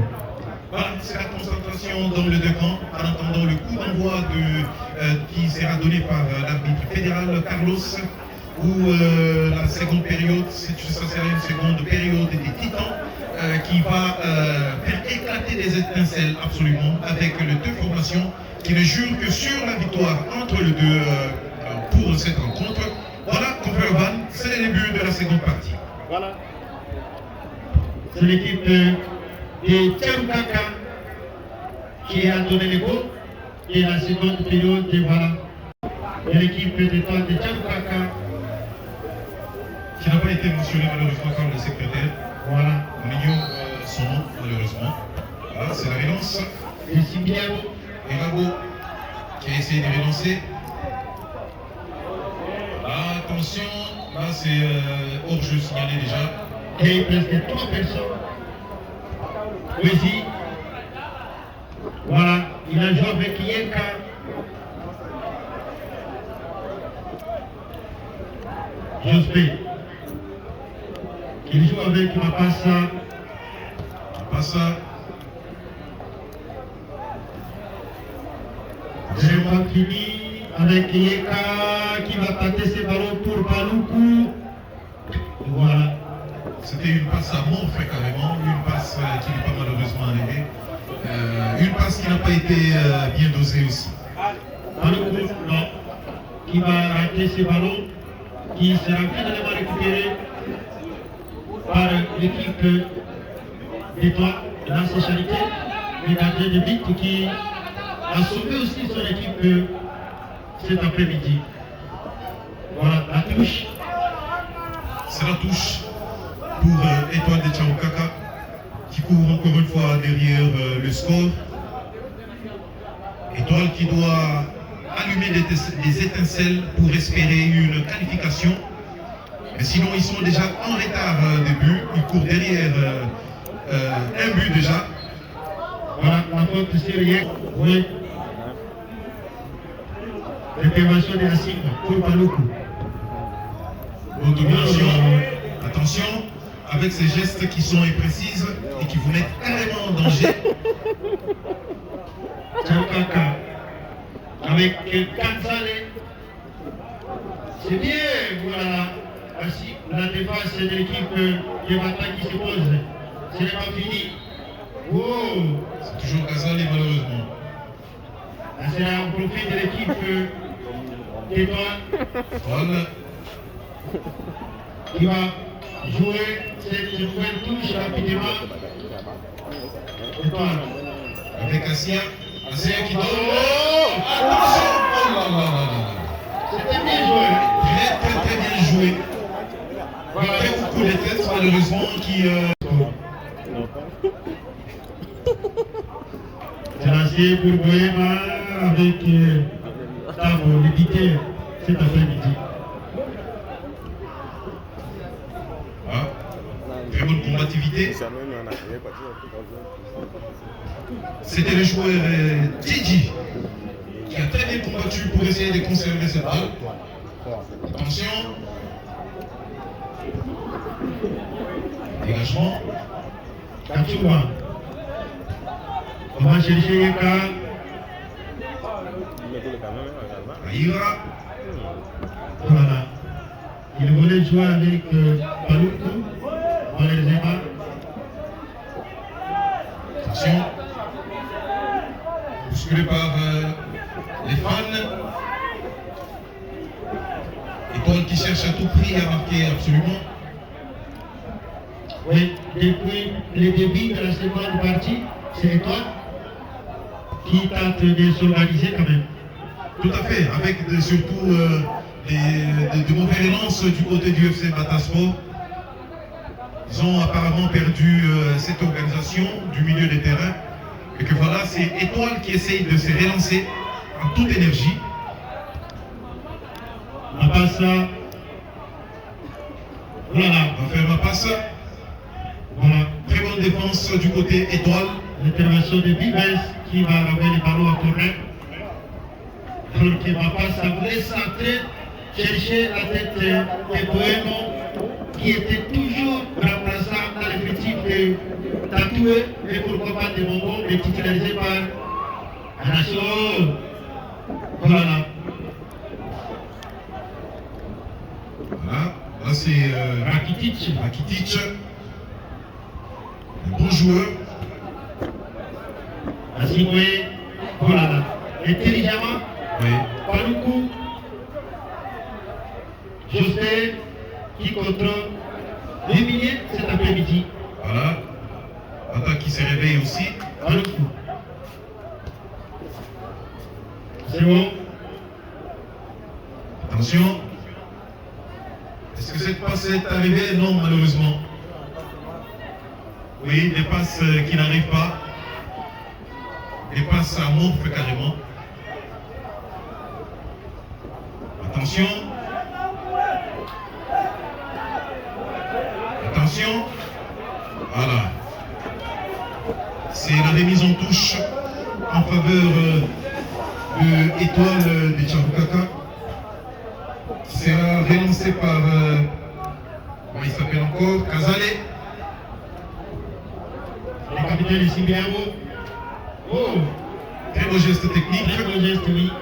Voilà, c'est la concentration dans le devant en attendant le coup d'envoi qui sera donné par l'arbitre fédéral Carlos, où la seconde période, ça sera une seconde période des titans qui va faire éclater des étincelles absolument avec les deux formations qui ne jurent que sur la victoire entre les deux pour cette rencontre. Voilà, confrère Van, c'est le début de la seconde partie. Voilà. C'est l'équipe de Tcherukaka qui a donné le goût et la seconde période, voilà. Et l'équipe de Tcherukaka qui n'a pas été mentionné malheureusement par le secrétaire. Voilà. On ignore son nom malheureusement. Voilà, c'est la relance. Et Simbiago. Et Gabo qui a essayé de relancer. Attention, là c'est hors-jeu signalé déjà. Et presque 3 personnes. Poésie. Voilà, il a joué avec Yeka. Jospé. Il joue avec Mapassa. Mapassa. Jérémy fini avec Yeka qui va tâter ses ballons pour Paloukou. Voilà. C'était une passe à Monfre carrément, une passe qui n'est pas malheureusement arrivée. Une passe qui n'a pas été bien dosée aussi. Paloukou, non. Qui va rater ses ballons, qui sera finalement récupéré par l'équipe d'Étoile, Lance Charité, le gardien de but qui a sauvé aussi son équipe cet après-midi. Voilà, la touche. C'est la touche pour Étoile de Tchaoukaka qui court encore une fois derrière le score. Étoile qui doit allumer des étincelles pour espérer une qualification. Mais sinon, ils sont déjà en retard de but. Ils courent derrière un but déjà. Voilà, la faute sérieux. Oui. Intervention de Hassim pour Paloukou. Domination. Attention, avec ces gestes qui sont imprécises et qui vous mettent carrément en danger. Tchaoukaka avec Kansale. C'est bien, voilà. Ainsi, la défense de l'équipe de Bata qui se pose. Ce n'est pas fini. Oh! C'est toujours Kazale malheureusement. C'est un profit de l'équipe d'Étoile Voilà. qui va jouer cette nouvelle touche rapidement. Étoile. Avec Assia. Assia qui donne. Oh! Attention! Oh là là là là. C'était bien joué. Très bien joué. Voilà. Très beaucoup de têtes malheureusement qui. C'est lancé pour Bohéma avec Tabo, l'édité cet après-midi. Ah. Très bonne combativité. C'était le joueur Didi qui a très bien combattu pour essayer de conserver cette balle. Attention. Dégagement. Katsuma. On va chercher Yeka. Aïra. Voilà. Il voulait jouer avec Paloukou. Malheureusement. Attention. Bousculé par les fans. Étoile qui cherche à tout prix à marquer absolument. Oui, depuis le début de la seconde partie, c'est Étoile qui tente de s'organiser quand même. Tout à fait, avec surtout de mauvais relances du côté du FC Batasport. Ils ont apparemment perdu cette organisation du milieu des terrains. Et que voilà, c'est Étoile qui essaye de se relancer en toute énergie. La passe. Voilà. On va faire ma passe. Voilà. Très bonne défense du côté Étoile. L'intervention de Bibes qui va envoyer le ballon en corner. Donc il va pas s'avouer centrer, chercher la tête de Bohémo qui était toujours remplaçant dans l'effectif de Tatoué et pourquoi pas de Mongo, mais titularisé par Anacho. Voilà. Voilà, là c'est Rakitic. Rakitic. Un bon joueur. Asimoué. Voilà. Intelligemment. Oui. Paloukou. José qui contrôle 2 milliers cet après-midi. Voilà. Attaque qui s'est réveillée aussi. Paloukou. C'est bon. Attention. Est-ce que cette passe est arrivée? Non, malheureusement. Oui, des passes qui n'arrivent pas. Des passes à morphe carrément. Attention. Attention. Voilà. C'est la remise en touche en faveur de Étoile de Tchaoukaka. Sera relancé par comment il s'appelle encore, Kazale. Le capitaine ici bien haut. Oh, Très beau geste technique. très bon geste, oui.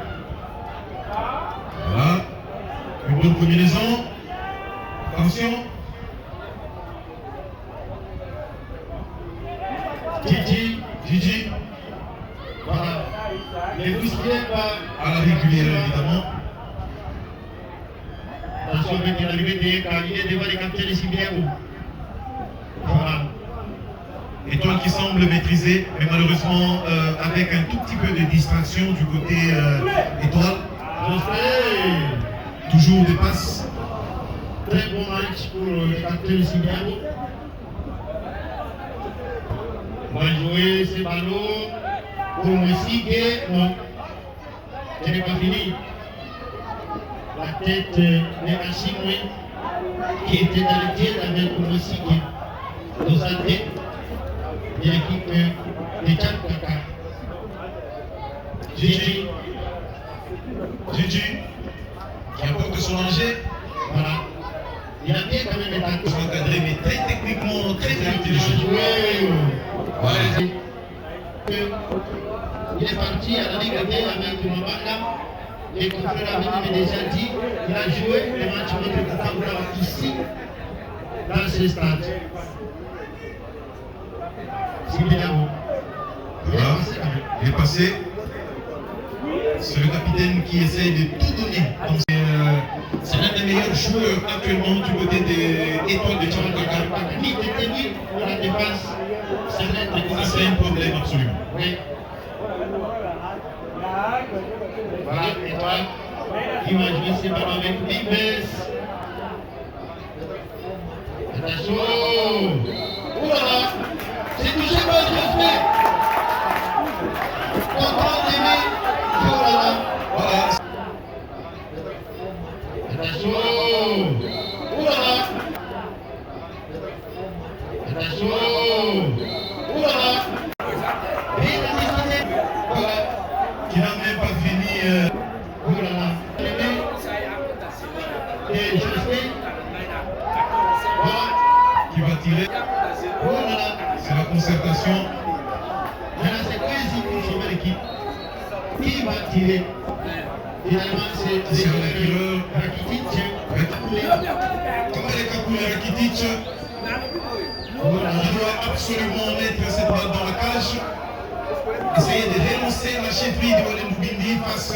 Voilà. Une bonne combinaison. Attention. Gigi. Gigi. Voilà. Les bousculés par. À la régulière évidemment. Attention avec l'arrivée de Yeka. Il est devant le capitaine ici bien haut. Voilà. Étoile qui semble maîtriser, mais malheureusement avec un tout petit peu de distraction du côté Étoile. José. Toujours des passes Très bon match pour le capitaine Signabo. On va jouer ces ballons pour Moussigue. Non, ce n'est pas fini. La tête de Hachimwe qui était dans le tir avec Moussigue. Dans sa tête de l'équipe de Tchakaka. Gigi. Gigi, qui apporte son danger. Voilà. Il a bien quand même été Encadré, mais très techniquement, très intelligent. Voilà. Il est parti à la Ligue 2 avec Mambaka. Les confrères avaient déjà dit qu'il a joué le match contre Katabra ici, dans ce stade. C'est bien. Voilà, il est passé. C'est le capitaine qui essaie de tout donner. C'est l'un des meilleurs joueurs actuellement du côté des étoiles de Tchakaka. Il était technique pour la défense. C'est un problème absolument. Oui. Voilà, et toi, qui va jouer ses ballons avec Libes. Attention. Oulala. C'est touché par Josué. Contrôle d'Aimé. Oulala. Voilà. Attention. Oulala. Attention. Oulala. Voilà. Qui n'a même pas fini. Oulala. Et Josué. Voilà. Qui va tirer. Oulala. C'est la concertation. Maintenant, c'est Kwesi pour sauver l'équipe. Qui va tirer? Finalement, c'est Rakitic. Comme elle est Kakoulé Rakitic, il doit absolument mettre cette balle dans la cage. Essayer de dénoncer la chefferie de Wallen Bindi face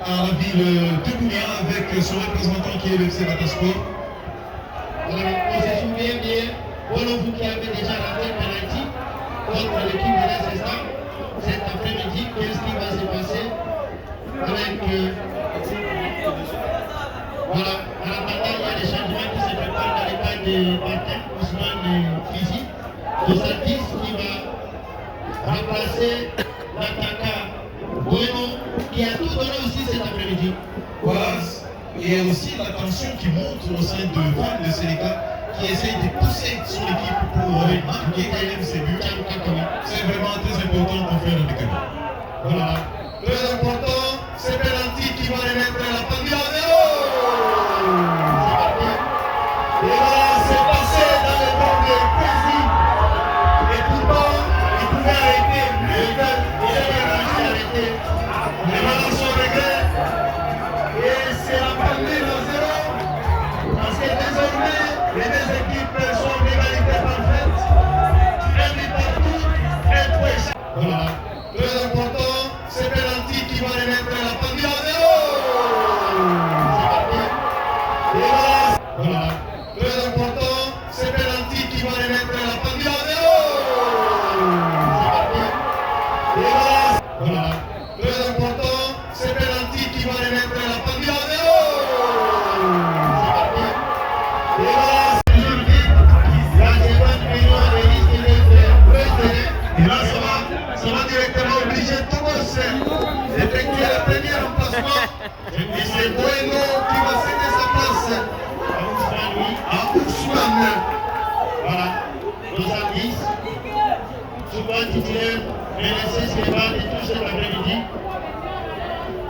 à la ville de Bounia avec son représentant qui est le FC Batasport. On se souvient bien, vous qui avez déjà raté le penalty contre l'équipe de l'SSA cet après-midi, qu'est-ce qui va se passer avec. Voilà, en attendant, il y a des changements qui se préparent dans le cas de Martin Ousmane Fizi, de Satis qui va remplacer l'attaquant Bueno qui a tout donné aussi cet après-midi. Voilà, et aussi la tension qui monte au sein de Van de Sénégal qui essaye de pousser son équipe pour marquer quand même ses buts. C'est vraiment très important pour faire le décalage. Voilà. Très important, c'est penalty qui va remettre la pandémie à zéro. Et voilà, c'est passé dans les bras de Kwesi. Et pourtant, il pouvait arrêter. Il avait réussi à arrêter. Et voilà son regret. Et c'est la pandémie à zéro. Parce que désormais, les deux équipes sont d'égalité parfaite. Un but partout, un point. Voilà. Très important, c'est penalty qui va remettre la pandémie à zéro. Et voilà. Voilà. Très important, c'est penalty qui va remettre la pandémie à zéro. Et voilà. Voilà. Très important, c'est penalty qui va remettre la pandémie à zéro. Et voilà. Aujourd'hui, la seconde réunion des listes d'être présidée. Et là, ça va directement obliger Thomas d'effectuer le premier remplacement. Et c'est Bueno qui va céder sa place à Ousmane. Voilà. Nos amis, souvent titulaires, laissés se battre tout cet après-midi.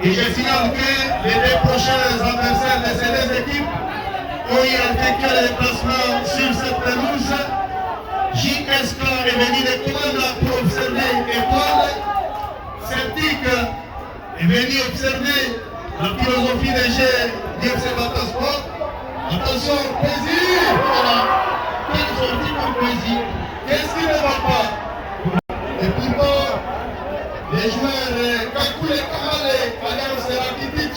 Et je signale que les deux prochains adversaires de ces deux équipes ont eu effectué le déplacement sur cette pelouse. JSK est venu de Kouanda pour observer Étoile. Celtic est venu observer la philosophie de jeu du FC Batasport. Attention, plaisir. Voilà. Quelle sortie pour Kwesi. Qu'est-ce qui ne va pas? Et pourtant, les joueurs Kakoulé Kamale, Alliance Rakitic,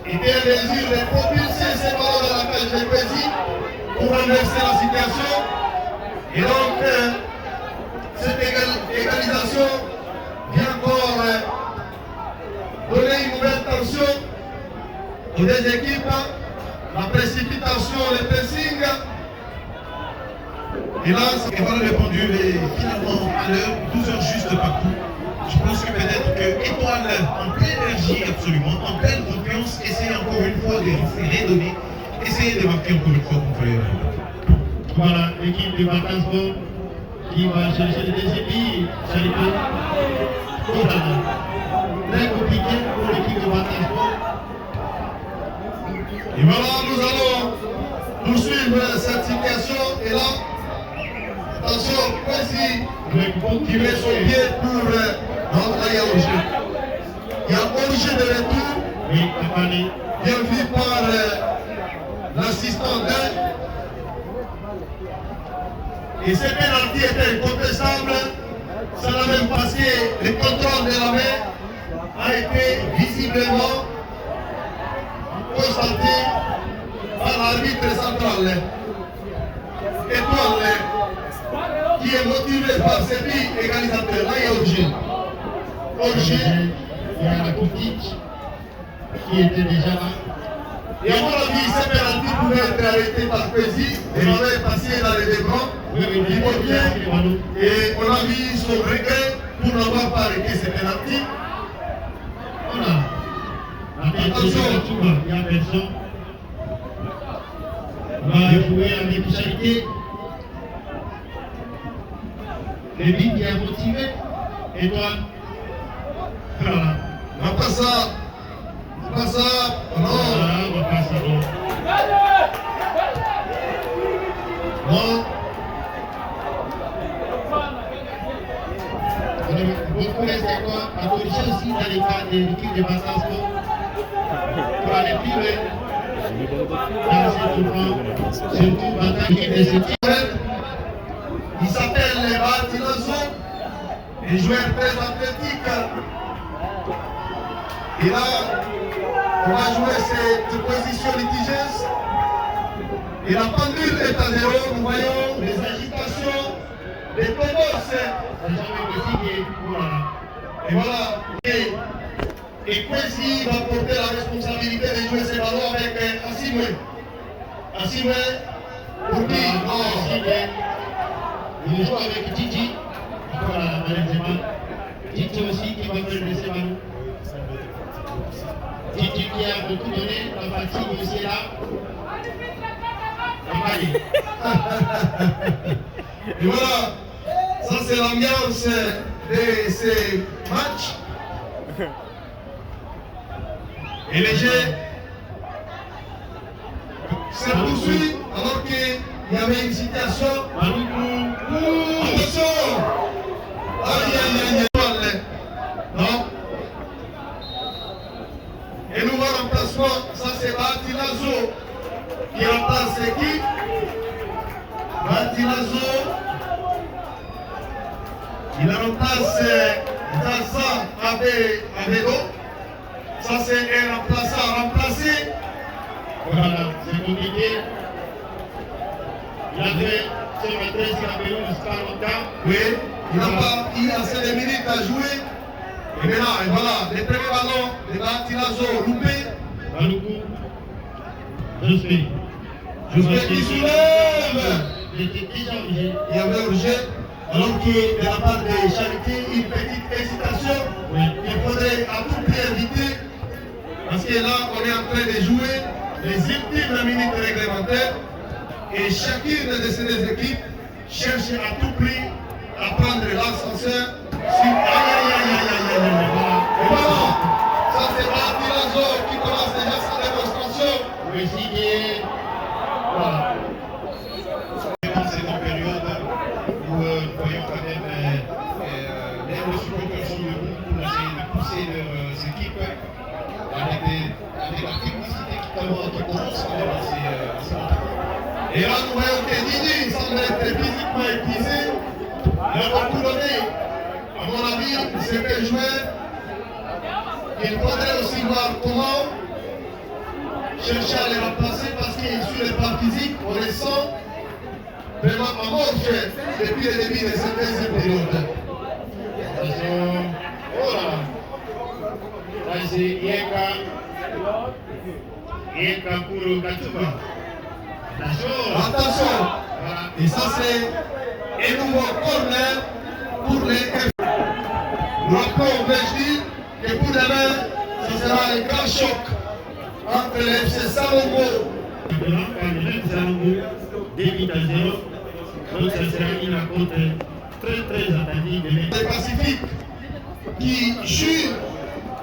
étaient en mesure de propulser ces ballons dans la cage de Kwesi pour renverser la situation. Et donc, cette égalisation vient encore donner une nouvelle tension aux deux équipes. la précipitation, les pressings. Et là, Et voilà le pendule est finalement à l'heure, 12 heures juste partout. Je pense que peut-être que Étoile, en pleine énergie absolument, en pleine confiance, essaie encore une fois de se redonner, essayer de marquer encore une fois contre les Rwandais. Voilà, l'équipe de Batasport qui va chercher le deuxième but. Charité. Très compliqué pour l'équipe de Batasport. Et voilà, nous allons poursuivre cette situation. Et là, attention, voici qui met son pied pour... non, là, il y a Origé. Il y a Origé de retour. Oui, Kabali. Bien vu par l'assistant d'un. Et ce pénalty était incontestable. Ça n'a même passé, le contrôle de la main a été visiblement constaté par l'arbitre central. Étoile qui est motivé par ce but égalisateur. Là, il y a Origé. Origé. Il y a la Koutic qui était déjà là. Et à mon avis, ce penalty pouvait être arrêté par Kwesi et on avait passé dans les bras du portier. Et on a vu son regret pour n'avoir pas arrêté ce penalty. Voilà. Attention, il n'y a personne. On va jouer avec Charité. Le but qui a motivé. Et toi? Voilà. Non, pas ça. Pas ça. Non. Voilà, on va pas ça. Non. Vous connaissez quoi? À corriger aussi dans les cas de l'équipe de Batasport pour aller plus loin dans ce tournoi, surtout dans l'équipe de cette équipe. Il s'appelle Batilazo, un joueur très athlétique. Et là, on va jouer cette position litigieuse. Et la pendule est à zéro. Nous voyons les agitations, les commences. Et voilà. Et Kwesi va porter la responsabilité de jouer ces ballons avec Asimwe. Asimwe, pour qui? Non. Il joue avec Titi. Voilà, malheureusement. Titi aussi qui va faire ses ballons. Titi qui a beaucoup donné, la fatigue aussi est là. Et voilà, ça c'est l'ambiance de ces matchs. Et les jeux se poursuivent alors qu'il y avait une situation. Attention! Aïe aïe aïe! Non? Et nouveau remplacement, ça c'est Batilazo qui remplace l'équipe. Batilazo, il remplace Zaza Avedo. Ça c'est un remplaçant remplacé. Voilà, c'est compliqué. Il a fait sur la 13 Cameroun jusqu'à longtemps. Oui, il n'a pas eu assez de minutes à jouer. Et maintenant, et voilà, les premiers ballons de Batilazo loupés. Baloukou, Josué. Josué qui soulève. J'étais déjà obligé. Il y avait urgé, alors que de la part de Charité, une petite hésitation. Oui. Il faudrait à tout prix éviter. Parce que là, on est en train de jouer les ultimes minutes réglementaires. Et chacune de ces deux équipes cherche à tout prix à prendre l'ascenseur. Aïe aïe aïe aïe aïe aïe aïe. Et voilà, ça c'est Batilazo qui commence déjà sa démonstration. Oui, signé. Voilà. C'est une période où nous voyons quand même les supporters sont debout pour essayer de pousser leurs équipes avec la technicité qui commence quand même assez longtemps. Et là, nous voyons que Didi semble être physiquement épuisé. Il a beaucoup donné. À mon avis, c'est un joueur. Il faudrait aussi voir comment chercher à les remplacer parce que sur le plan physique, on les sent vraiment amorphés depuis le début de cette deuxième période. Attention. Voilà. Là, c'est Yeka. Et pour Katouba. Attention. Et ça c'est un nouveau corner pour les F. Nous rappelons, vais-je dire, que pour demain, ce sera un grand choc entre les FC Salongo. Maintenant, quand le Salongo débute à 0, donc ça sera une rencontre très attendue demain. Les Pacifiques qui jurent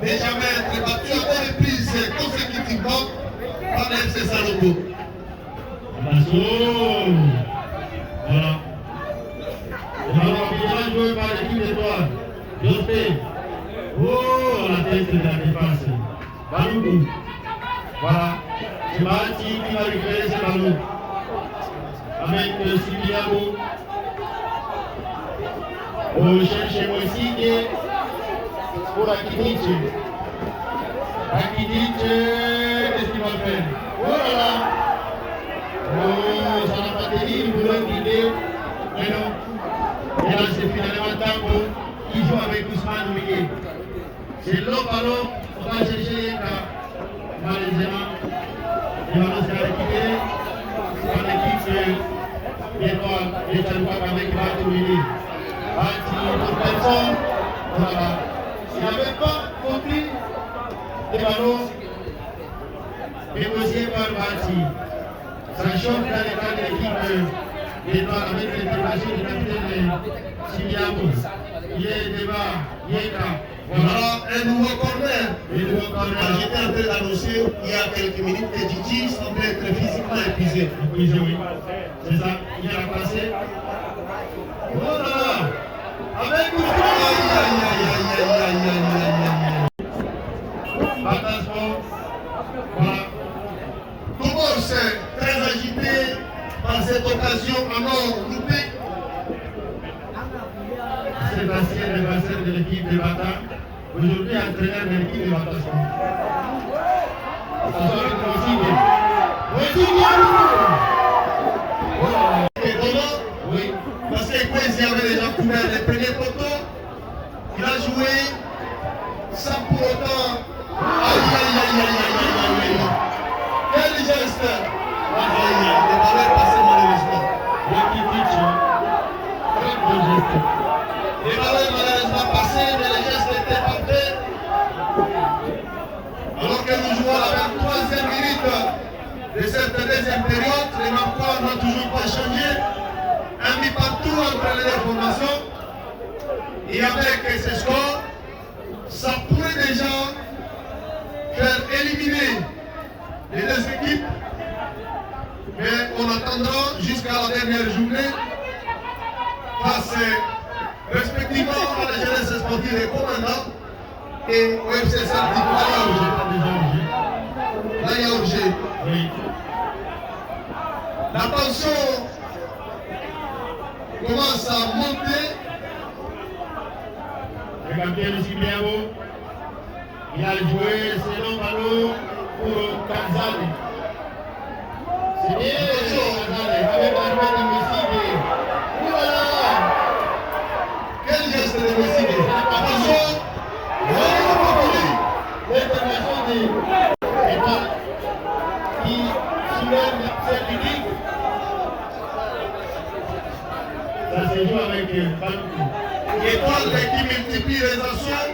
de jamais être battus à deux reprises consécutivement par les FC Salongo. Attention. Voilà. Le ballon rapidement joué par l'équipe d'étoiles. Jospé. Oh, la tête de la défense. Balougou. Voilà. C'est Bahati qui va récupérer ce ballon. Avec Sibiabo. On cherche Moïsige pour Akidic. Akidic, qu'est-ce qu'il va faire? Oh là là. Oh, ça n'a pas tenu, il voulait guider. Mais non. Et là, c'est finalement Tango qui joue avec Ousmane Ouye. C'est le ballon, on va chercher Yeka. Malheureusement, le ballon sera récupéré par l'équipe d'étoiles de Tchalouak avec Bahati Ouye. Bahati pour personne. Voilà. S'il n'avait pas compris le ballon négocié par Bahati, ça chauffe dans le cadre de l'équipe d'étoiles avec l'intervention du capitaine Sibiabo. Il est devant Yeka. Voilà un nouveau corner. J'étais en train d'annoncer il y a quelques minutes que Gigi semblait être physiquement épuisé. Épuisé, oui. C'est ça, il a passé. Oh là là. Avec Attention. Voilà. Togo s'est très agité par cette occasion en or loupé. C'est l'ancien adversaire de l'équipe de Bata. Aujourd'hui, entraîneur de l'équipe de Bata. Attention avec Moïsige. Et Dono, Oui. parce que Kwesi avait déjà couvert les premiers poteaux, il a joué sans pour autant. Aïe. Quel geste. Aïe, le ballon est passé malheureusement. Très bon geste. Le ballon est malheureusement passé, mais le geste n'était pas fait. Alors que nous jouons la 23e minute de cette deuxième période, les Mampouins n'ont toujours pas changé. Un but partout entre les deux formations. Et avec ce score, ça pourrait déjà faire éliminer les deux équipes. Mais on attendra jusqu'à la dernière journée face respectivement à la jeunesse sportive des commandants et au FC Celtic. Là, il y a Orgé. Oui. La tension commence à monter. Le capitaine Sibiabo, il a joué selon ballon pour Kanzali. C'est bien, Kanzali, avec l'arrivée de Moïsige. Voilà. Quel geste de Moïsige. Attention. L'intervention de l'État qui soulève cette unique. Ça se joue avec Baloukou. Étoile qui multiplie les actions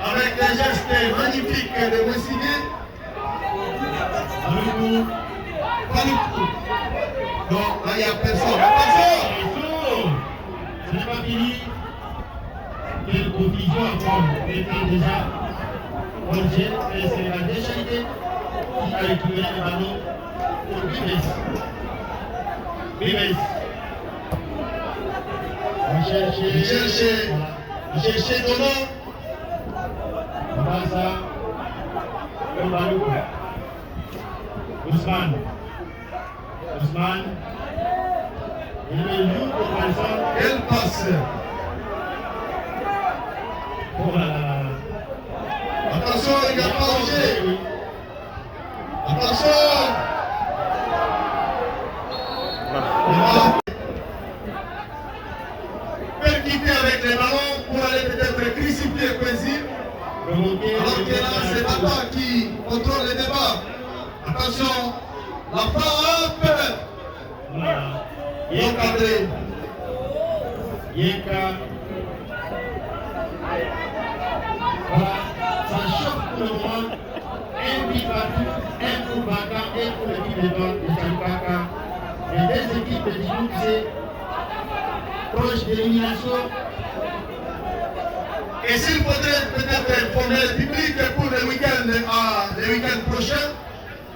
avec des gestes magnifiques de Moïsige. Baloukou. Baloukou. Non, là il n'y a personne. Attention. Attention. Ce n'est pas fini. Quelle confusion encore. Était déjà Orgé, mais c'est la décharité qui a récupéré le ballon pour Bibes. Bibes. Il cherchait Dono. On passe à le ballon. Ousmane. Il est lourd pour personne. Elle passe. Oh là là. Attention, il n'y a pas Orgé. Attention. Percuté avec les ballons pour aller peut-être crucifier Kwesi. Alors que là, c'est Bata qui contrôle le débat Attention, la frappe. Voilà. Encadré. Yeka. Voilà. Ça chauffe pour le moment. Un but partout, un pour Baka, un pour l'équipe de Salibaka. Les deux équipes de Djibouti, c'est proche d'élimination. Et s'il faudrait peut-être informer le public pour le week-end prochain,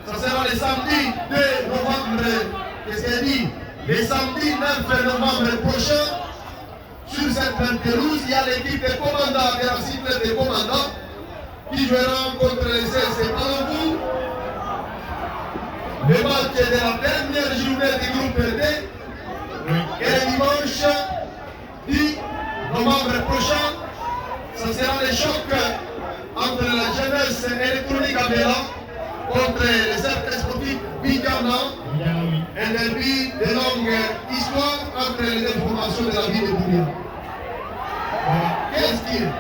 ça sera le samedi 2 novembre, qu'est-ce qu'elle dit? Le samedi 9 novembre prochain, sur cette même pelouse, il y a l'équipe des commandants, de la cible des commandants, qui joueront contre les CSC Palambou. Le match de la dernière journée du groupe D. Et le dimanche 10 novembre prochain, ce sera le choc entre la jeunesse électronique à Béla contre les cercles sportifs Bigana, un derby de longue histoire entre les deux formations de la ville de Boulia. Quel style,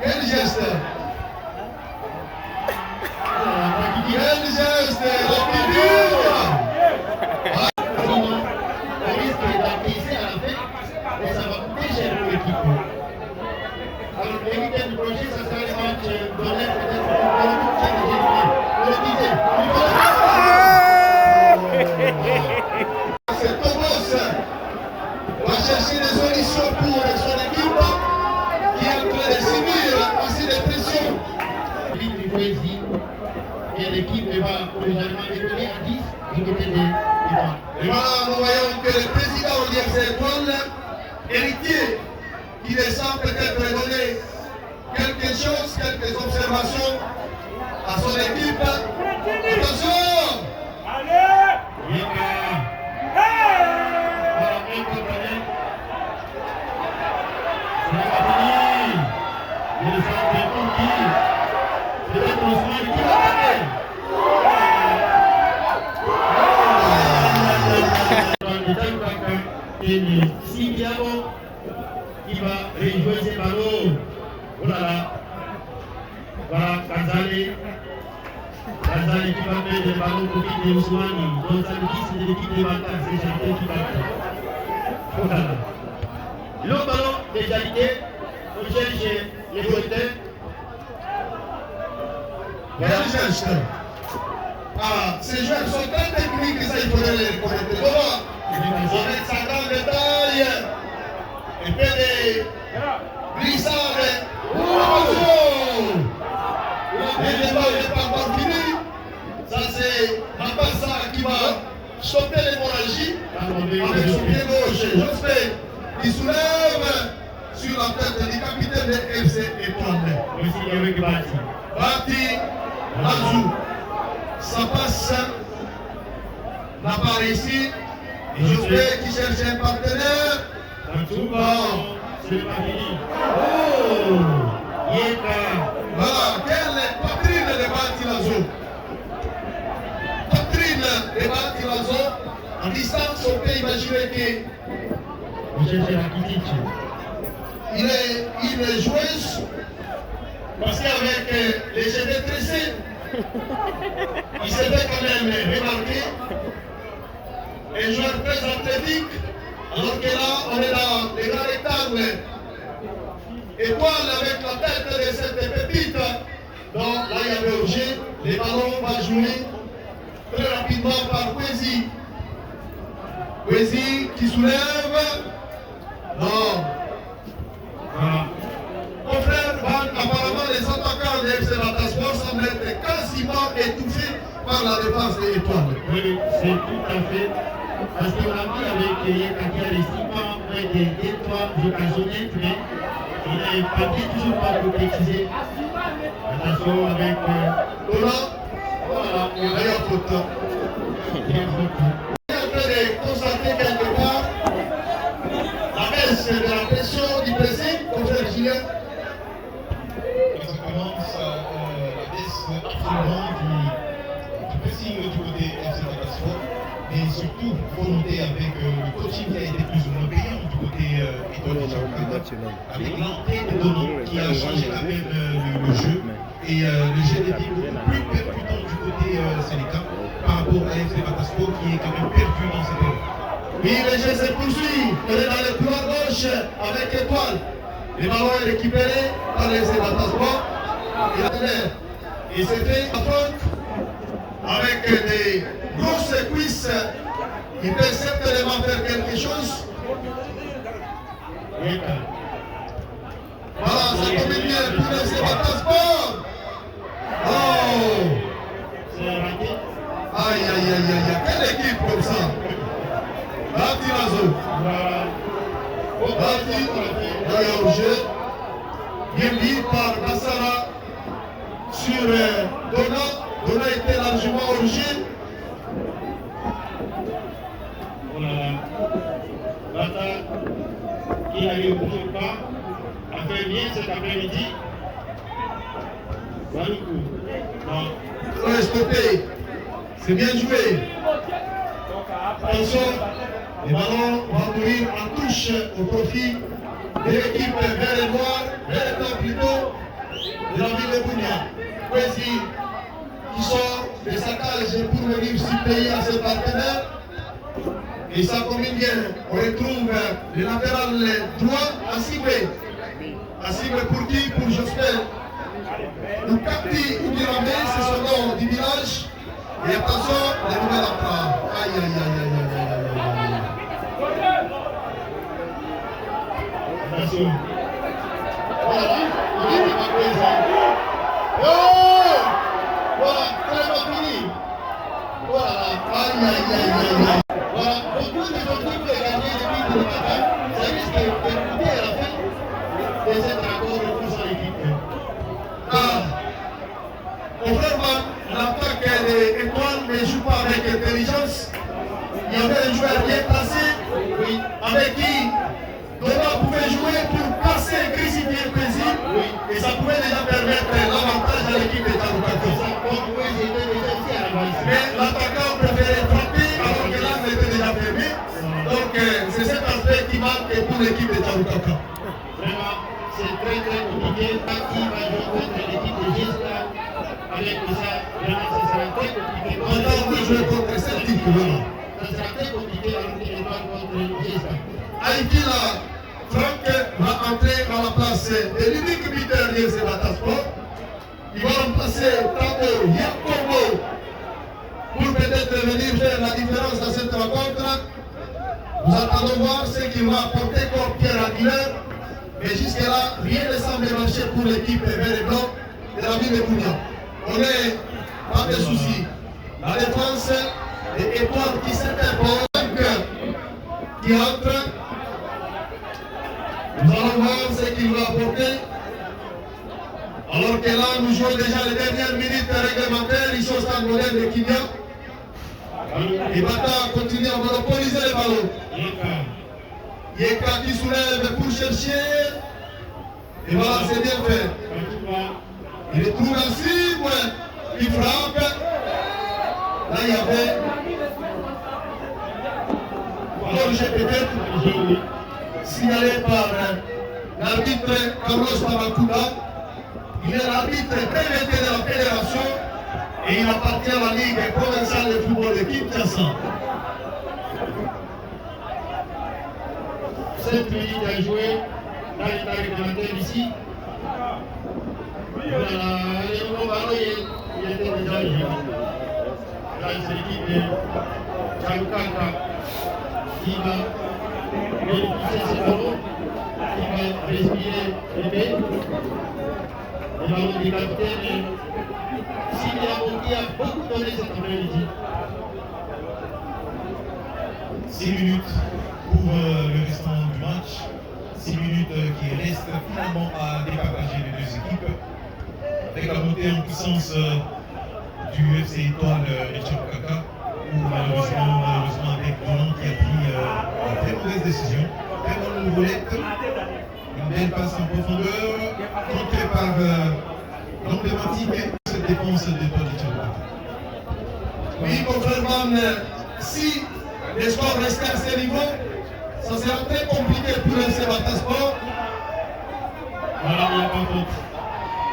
quel geste, quel geste, la figure. Sinon, on risque d'acquiescer à la fin et ça va coûter cher pour l'équipe. Alors, le week-end prochain, ça sera le match donné peut-être pour le coup qui est le disait. C'est Thomas va chercher des solutions pour son équipe qui est en train de subir assez de pression. L'équipe du Brésil et l'équipe va provisoirement décoller à 10 du côté des Noirs. Et voilà, nous voyons que le président de l'IFC Étoile, héritier, qui descend peut-être donner quelque chose, quelques observations à son équipe. Attention! Yeka. Voilà, un contre un. C'est la fini. Il est centre pour qui? Peut-être Ousmane qui va gagner. Et Sibiabo qui va rejouer ses ballons. Oh là là. Voilà, Kazale. Kazale qui va mettre des ballons pour l'équipe de Ousmane. Donc ça nous dit c'est de l'équipe de Baka, c'est Jalité qui va faire. Oh là là. Le ballon de Jalité, on cherche les joueurs. Quel geste! Ah, ces joueurs sont très techniques, ça il faudrait les reconnaître. Comment? Avec sa grande taille, et puis des glissades. Attention! Le débat n'est pas encore fini. Ça c'est Mapassa qui va stopper l'hémorragie avec son pied gauche. Jospin qui soulève sur la tête du capitaine de FC Étoile. Aussi avec Bati. Bati, Azou. Ça passe. N'a pas réussi. Et Jospin qui cherche un partenaire. Bon, c'est pas fini. Oh! Yeka. Voilà, quelle poitrine de Bati Lazo. Poitrine de Bati Lazo. En distance, on peut imaginer que Il cherche Rakitic. il est une joueuse. Parce qu'avec les cheveux tressés, il se fait quand même remarquer. Un joueur très athlétique, alors que là, on est dans les grands rectangles. Étoile avec la tête de cette pépite. Donc là, il y avait objet. Les ballons vont jouer très rapidement par Kwesi. Kwesi qui soulève. Non. Voilà. Mon frère Van, apparemment les attaquants de FC Batasport semblent être quasiment étouffés par la défense des étoiles. Oui, c'est tout à fait. Parce qu'on a vu avec Yeka qui a les 6 points, près des 2-3 occasionnettes, mais il a un papier toujours pas concrétisé. Attention avec. Voilà, il y a un faute. Il y a un faute. On est en train de constater quelque part la baisse de la pression du pressing, confrère Julien. Exactement, la baisse absolument du pressing du côté FC Batasport, mais surtout, il faut noter avec le coaching qui a été plus ou moins payant du côté Étoile de Chakra, avec l'entrée de Dono qui a changé la même le jeu, et le jeu était beaucoup plus percutant du côté côté Sénégal par rapport à FC Batasport qui est quand même perdu dans cette époque. Oui, le jeu se poursuit. On est dans le couloir gauche avec Étoile. Le ballon est récupéré par le FC Batasport. Et c'était à Franck avec des grosses cuisses. Il peut certainement faire quelque chose. Voilà, ça tombe bien pour le FC Batasport. Oh! Aïe, aïe, aïe, aïe, quelle équipe comme ça? Bati Nazo. Bati, d'ailleurs au jeu. Bien dit par Bassara sur Dona. Dona était largement origine. Voilà. Bata, qui n'arrive toujours pas, a fait bien cet après-midi. On est stoppé. C'est bien joué. Attention, le ballon va mourir en touche au profit de l'équipe vert et noir, vert et blanc plutôt, de la ville de Bounia. Prési qui sort de sa cage pour venir suppléer à ses partenaires. Et ça combine bien. On retrouve le latéral droit à Sibé. À Sibé pour qui? Pour Jospin. Le Capti Oudiramé, c'est son nom du village. Et attention, les nouvelles entraves. Aïe, aïe, aïe, aïe, aïe, aïe, aïe. Attention. Voilà, il est pas présent. Oh! Voilà, très bien fini. Voilà, aïe, aïe, aïe, aïe, aïe. Voilà, beaucoup de gens qui peuvent gagner depuis le matin. Ça risque de coûter à la fin de cette rencontre pour son équipe. Au frère, l'attaque de l'Étoile ne joue pas avec intelligence. Il y avait un joueur bien placé, oui, avec qui Dona pouvait jouer pour casser, crucifier Prési, oui, et ça pouvait déjà permettre l'avantage à l'équipe de Taroukaka. Mais l'attaquant préférait frapper alors que l'angle était déjà fermé. Donc c'est cet aspect qui manque pour l'équipe de Taroukaka. Vraiment, c'est très compliqué. Qui va jouer contre l'équipe de Gisela avec ça, vraiment, ça sera très compliqué. Maintenant, on va jouer contre cette équipe, voilà. Ça sera très compliqué avec l'étoile contre Gisela. Aïkila, Franck va entrer à la place de l'unique buteur de FC Batasport. Il va remplacer Tabo Yakobo pour peut-être venir faire la différence dans cette rencontre. Nous attendons voir ce qu'il va apporter comme Pierre Aguilera. Mais jusque-là, rien ne semble marcher pour l'équipe vert et blanc de la ville de Bounia. On n'est pas de soucis. La défense est Étoile qui s'interpose, qui entre. Nous allons voir ce qu'il va apporter. Alors que là, nous jouons déjà les dernières minutes réglementaires ici au stade moderne de Kinya. Et Bata continue à monopoliser les ballons. Yeka qui soulève pour chercher. Et voilà, c'est bien fait. Il retrouve la cible. Il frappe. Là, il y avait danger peut-être signalé par l'arbitre Carlos Tabacuda. Il est l'arbitre prévêté de la fédération et il appartient à la Ligue provinciale de football de Kinshasa. 7 minutes à jouer dans l'état réglementaire ici. Voilà, le nouveau ballon, il était déjà joué. Là, c'est l'équipe de Taroukaka qui va récupérer ce ballon, qui va respirer l'épée. Le ballon du capitaine Sylvia qui a beaucoup donné cet après-midi. 6 minutes pour le restant du match. 6 minutes qui restent finalement à départager les deux équipes. Avec la montée en puissance du FC Étoile et Taroukaka, où malheureusement avec Roland qui a pris une très mauvaise décision. Très bonne roulette. Une belle passe en profondeur, contrée par l'homme de Mati, mais cette défense d'Étoile et Taroukaka. Oui, contrairement, si les scores restaient à ce niveau, ça sera très compliqué pour le FC Batasport. Voilà, il n'y a pas faute.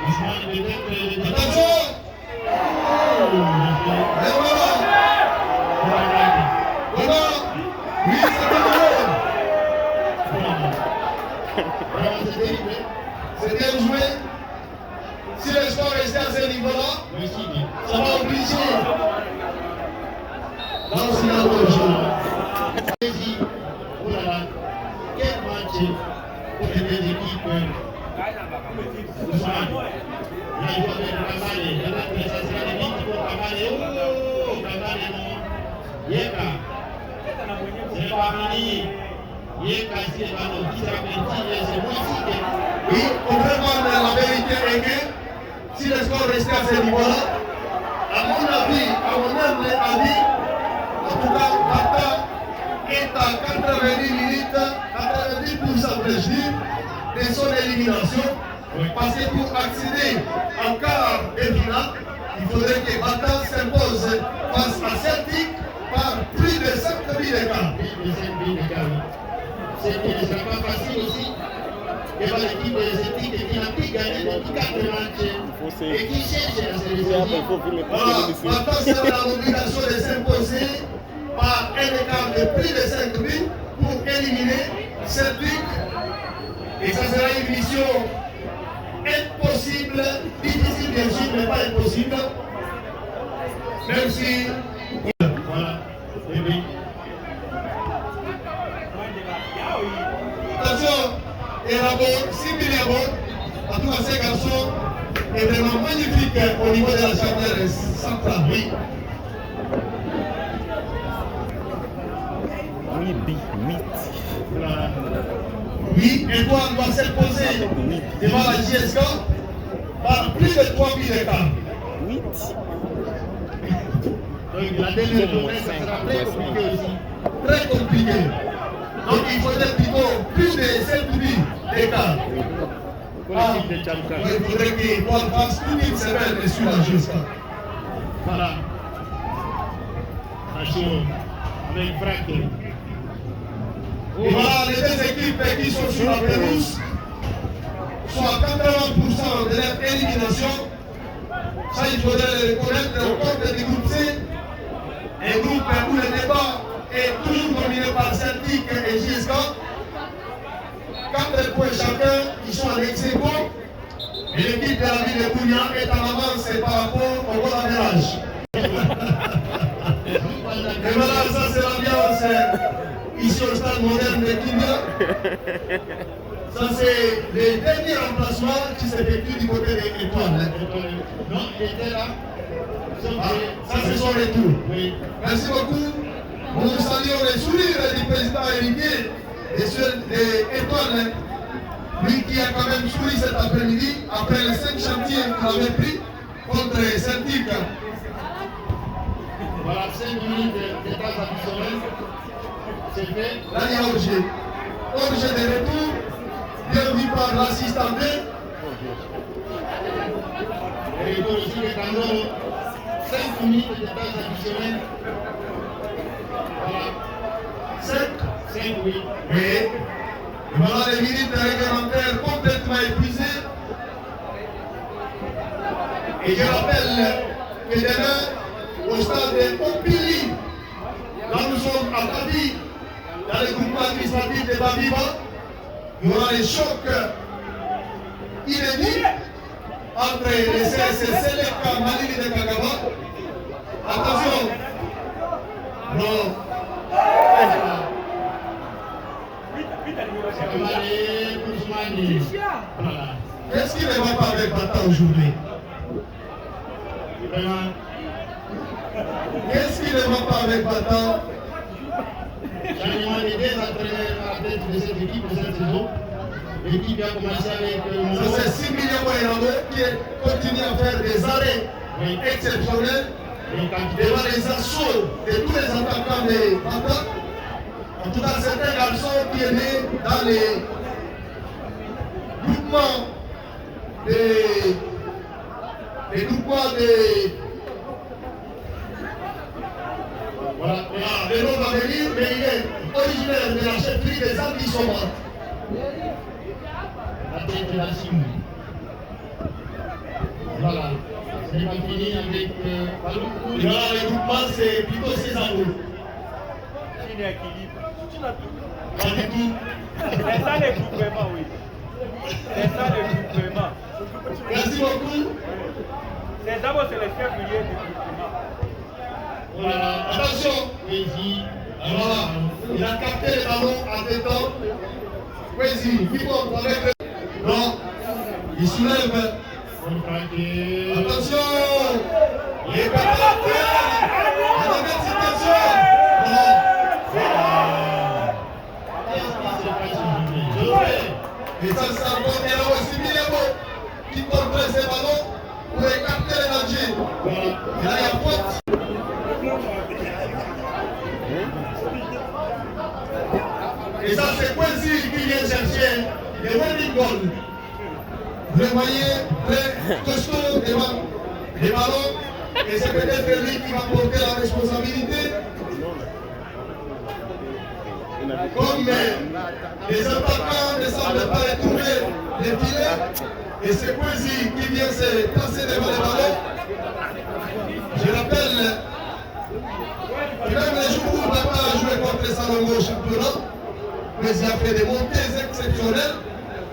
Ousmane, peut-être. Attention! Oui, c'est c'est bien joué. Si le score restait à ce niveau-là, ça va obliger. Là aussi, là, voilà. Quel match pour les deux équipes. Ousmane. Là, il faut mettre Kamale. Il y a des limites pour Kamale. Oh, Kamale, non. Yeka. C'est pas fini. Yeka, c'est pas non. Qui s'appelle c'est moi ici. Oui, vraiment, la vérité est que si le score restait à ce niveau-là, à mon avis, à mon humble avis, en tout cas, Bata est à 90 minutes, 90% de son élimination. Parce que pour accéder en quart de finale, il faudrait que Bata s'impose face à Celtic par plus de 5 buts d'écart. C'est pas facile aussi. Et voilà l'équipe de Celtic qui n'a plus gagné depuis 4 matchs et qui cherche à se résoudre. Voilà, Bata sera dans l'obligation de s'imposer par un écart de plus de 5 buts pour éliminer Celtic. Et ça sera une mission impossible, difficile bien sûr, mais pas impossible. Même si... Voilà, et oui. Attention, et là-bas, 6 000 euros, en tout cas ces garçons, est vraiment magnifique au niveau de la charnière centrale, oui. Voilà. Oui, Edouard doit s'imposer devant la JSK par plus de 3 000 écarts. Donc la dernière journée, ça sera très compliqué aussi. Très compliqué. Donc il faudrait plutôt plus de 7 buts d'écart. Il faudrait qu'il fasse toute une semaine sur la JSK. Voilà. Attention, avec Franck. Et voilà les deux équipes qui sont sur la pelouse sont à 80% de leur élimination. Ça, il faudrait le reconnaître au compte du groupe C. Un groupe où le débat est toujours dominé par Celtic et JSK. 4 points chacun, ils sont en ex-aequo. Et l'équipe de la ville de Kounia est en avance par rapport au goal average. Et voilà, ça c'est l'ambiance ici au stade moderne de Kindia. Ça c'est le dernier remplacement qui s'effectue du côté des étoiles. Non, il était là. Ça c'est son retour. Oui. Merci beaucoup. Nous saluons les sourires du président héritier et ceux des étoiles. Lui qui a quand même souri cet après-midi après les 5 chantiers qu'il avait pris contre Celtic. Voilà, 5 minutes d'état additionnel. C'est fait. Là, il y a Orgé. Orgé de retour, bien vu par l'assistant B. Et il faut aussi les canons. 5 minutes d'état additionnel. Voilà. 5, oui. Et voilà les minutes réglementaires complètement épuisées. Et je rappelle que demain, au stade de Pompili, là nous sommes à Babi, dans le groupe administratif de Babiba, il y aura les chocs inédits entre les CSS Seleka Malili de Kagaba. Attention! Non! Qu'est-ce qui ne va pas avec Bata aujourd'hui? Qu'est-ce qui ne va pas avec Bata? J'ai demandé des entraîneurs à la tête de cette équipe de cette saison. L'équipe a commencé avec... Ça c'est 6 millions d'euros qui continue à faire des arrêts exceptionnels devant les assauts de tous les attaquants de Bata. En tout cas, c'est un garçon qui est né dans les groupements voilà, le nom va venir, mais il est originaire de la chefferie des Ambissoma. La tête de la Simou. Voilà. Ce n'est pas fini avec Walou. Et voilà, le groupement, c'est plutôt ses amours. Il y a équilibre. Pas du tout. C'est ça le groupement, oui. C'est ça le groupement. Merci beaucoup. C'est d'abord c'est le chef milieu du groupement. Voilà, attention. Alors, il a capté le ballon en détente. Poésie, Fibon, avec le... Non, il soulève. Attention. Il est capté la terre. Il a une situation. Non. Et ça, c'est un bon élan aussi, Milemo, qui contrôle ses ballons pour écarter les dangers. Et là, il y a faute. Et ça, c'est Kwesi qui vient chercher les winning goals. Vous le voyez, très costaud des ballons. Et c'est peut-être lui qui va porter la responsabilité. Comme les attaquants ne semblent pas retrouver les filets, et c'est Kwesi qui vient se placer devant les ballons. Je rappelle que même les jours où Bata a joué contre Salongo au championnat, Kwesi a fait des montées exceptionnelles,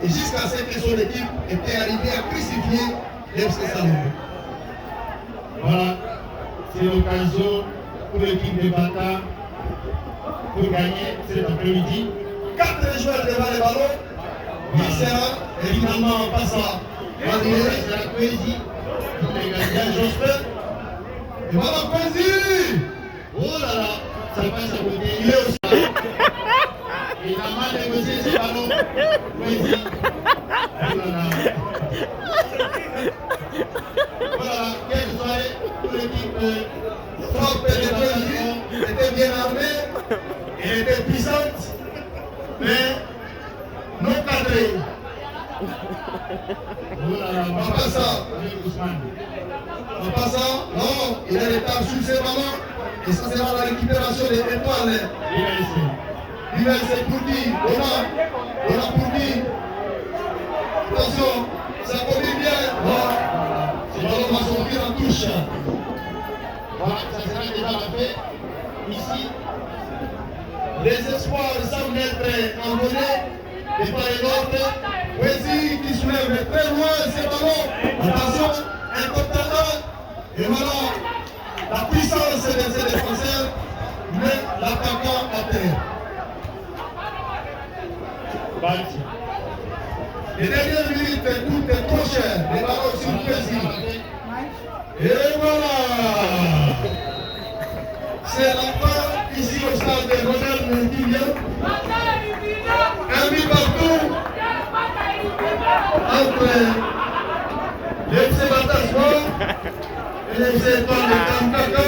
et jusqu'à ce que son équipe était arrivée à crucifier l'FC Salongo. Voilà, c'est l'occasion pour l'équipe de Bata pour gagner cet après-midi. 4 joueurs devant les ballons, Viscera, et finalement on passe à Madrid, C'est la poésie. Les gardiens Jospin. Et voilà Kwesi. Oh là là, ça passe à côté. Il est aussi. Il a mal négocié ce ballon. Poésie. Oh là là. Voilà, quelle soirée pour l'équipe Frappe de Kwesi était bien armée, elle était puissante, mais non cadrée. Oh là là, On passe ça. avec Ousmane. En passant, non, il est retard sur ses ballons. Et ça sera la récupération des étoiles. Il a laissé. Lui, c'est pour dire, on a pour dire. Attention, ça conduit bien. Non, ce ballon va sortir en touche. Voilà, ça sera déjà la paix. Ici, Les espoirs semblent être envolés. Et par les autres, Kwesi qui soulève de très loin ses ballons. Attention, incontournable. Et voilà, la puissance de ces défenseurs met l'attaquant à terre. Balti. Les dernières minutes coûtent trop cher. Les ballons sur Kwesi. Et voilà. C'est la fin ici au stade de Ronald Mendignan. Un but partout entre le FC Batasport et le FC Étoile de Kamkaka.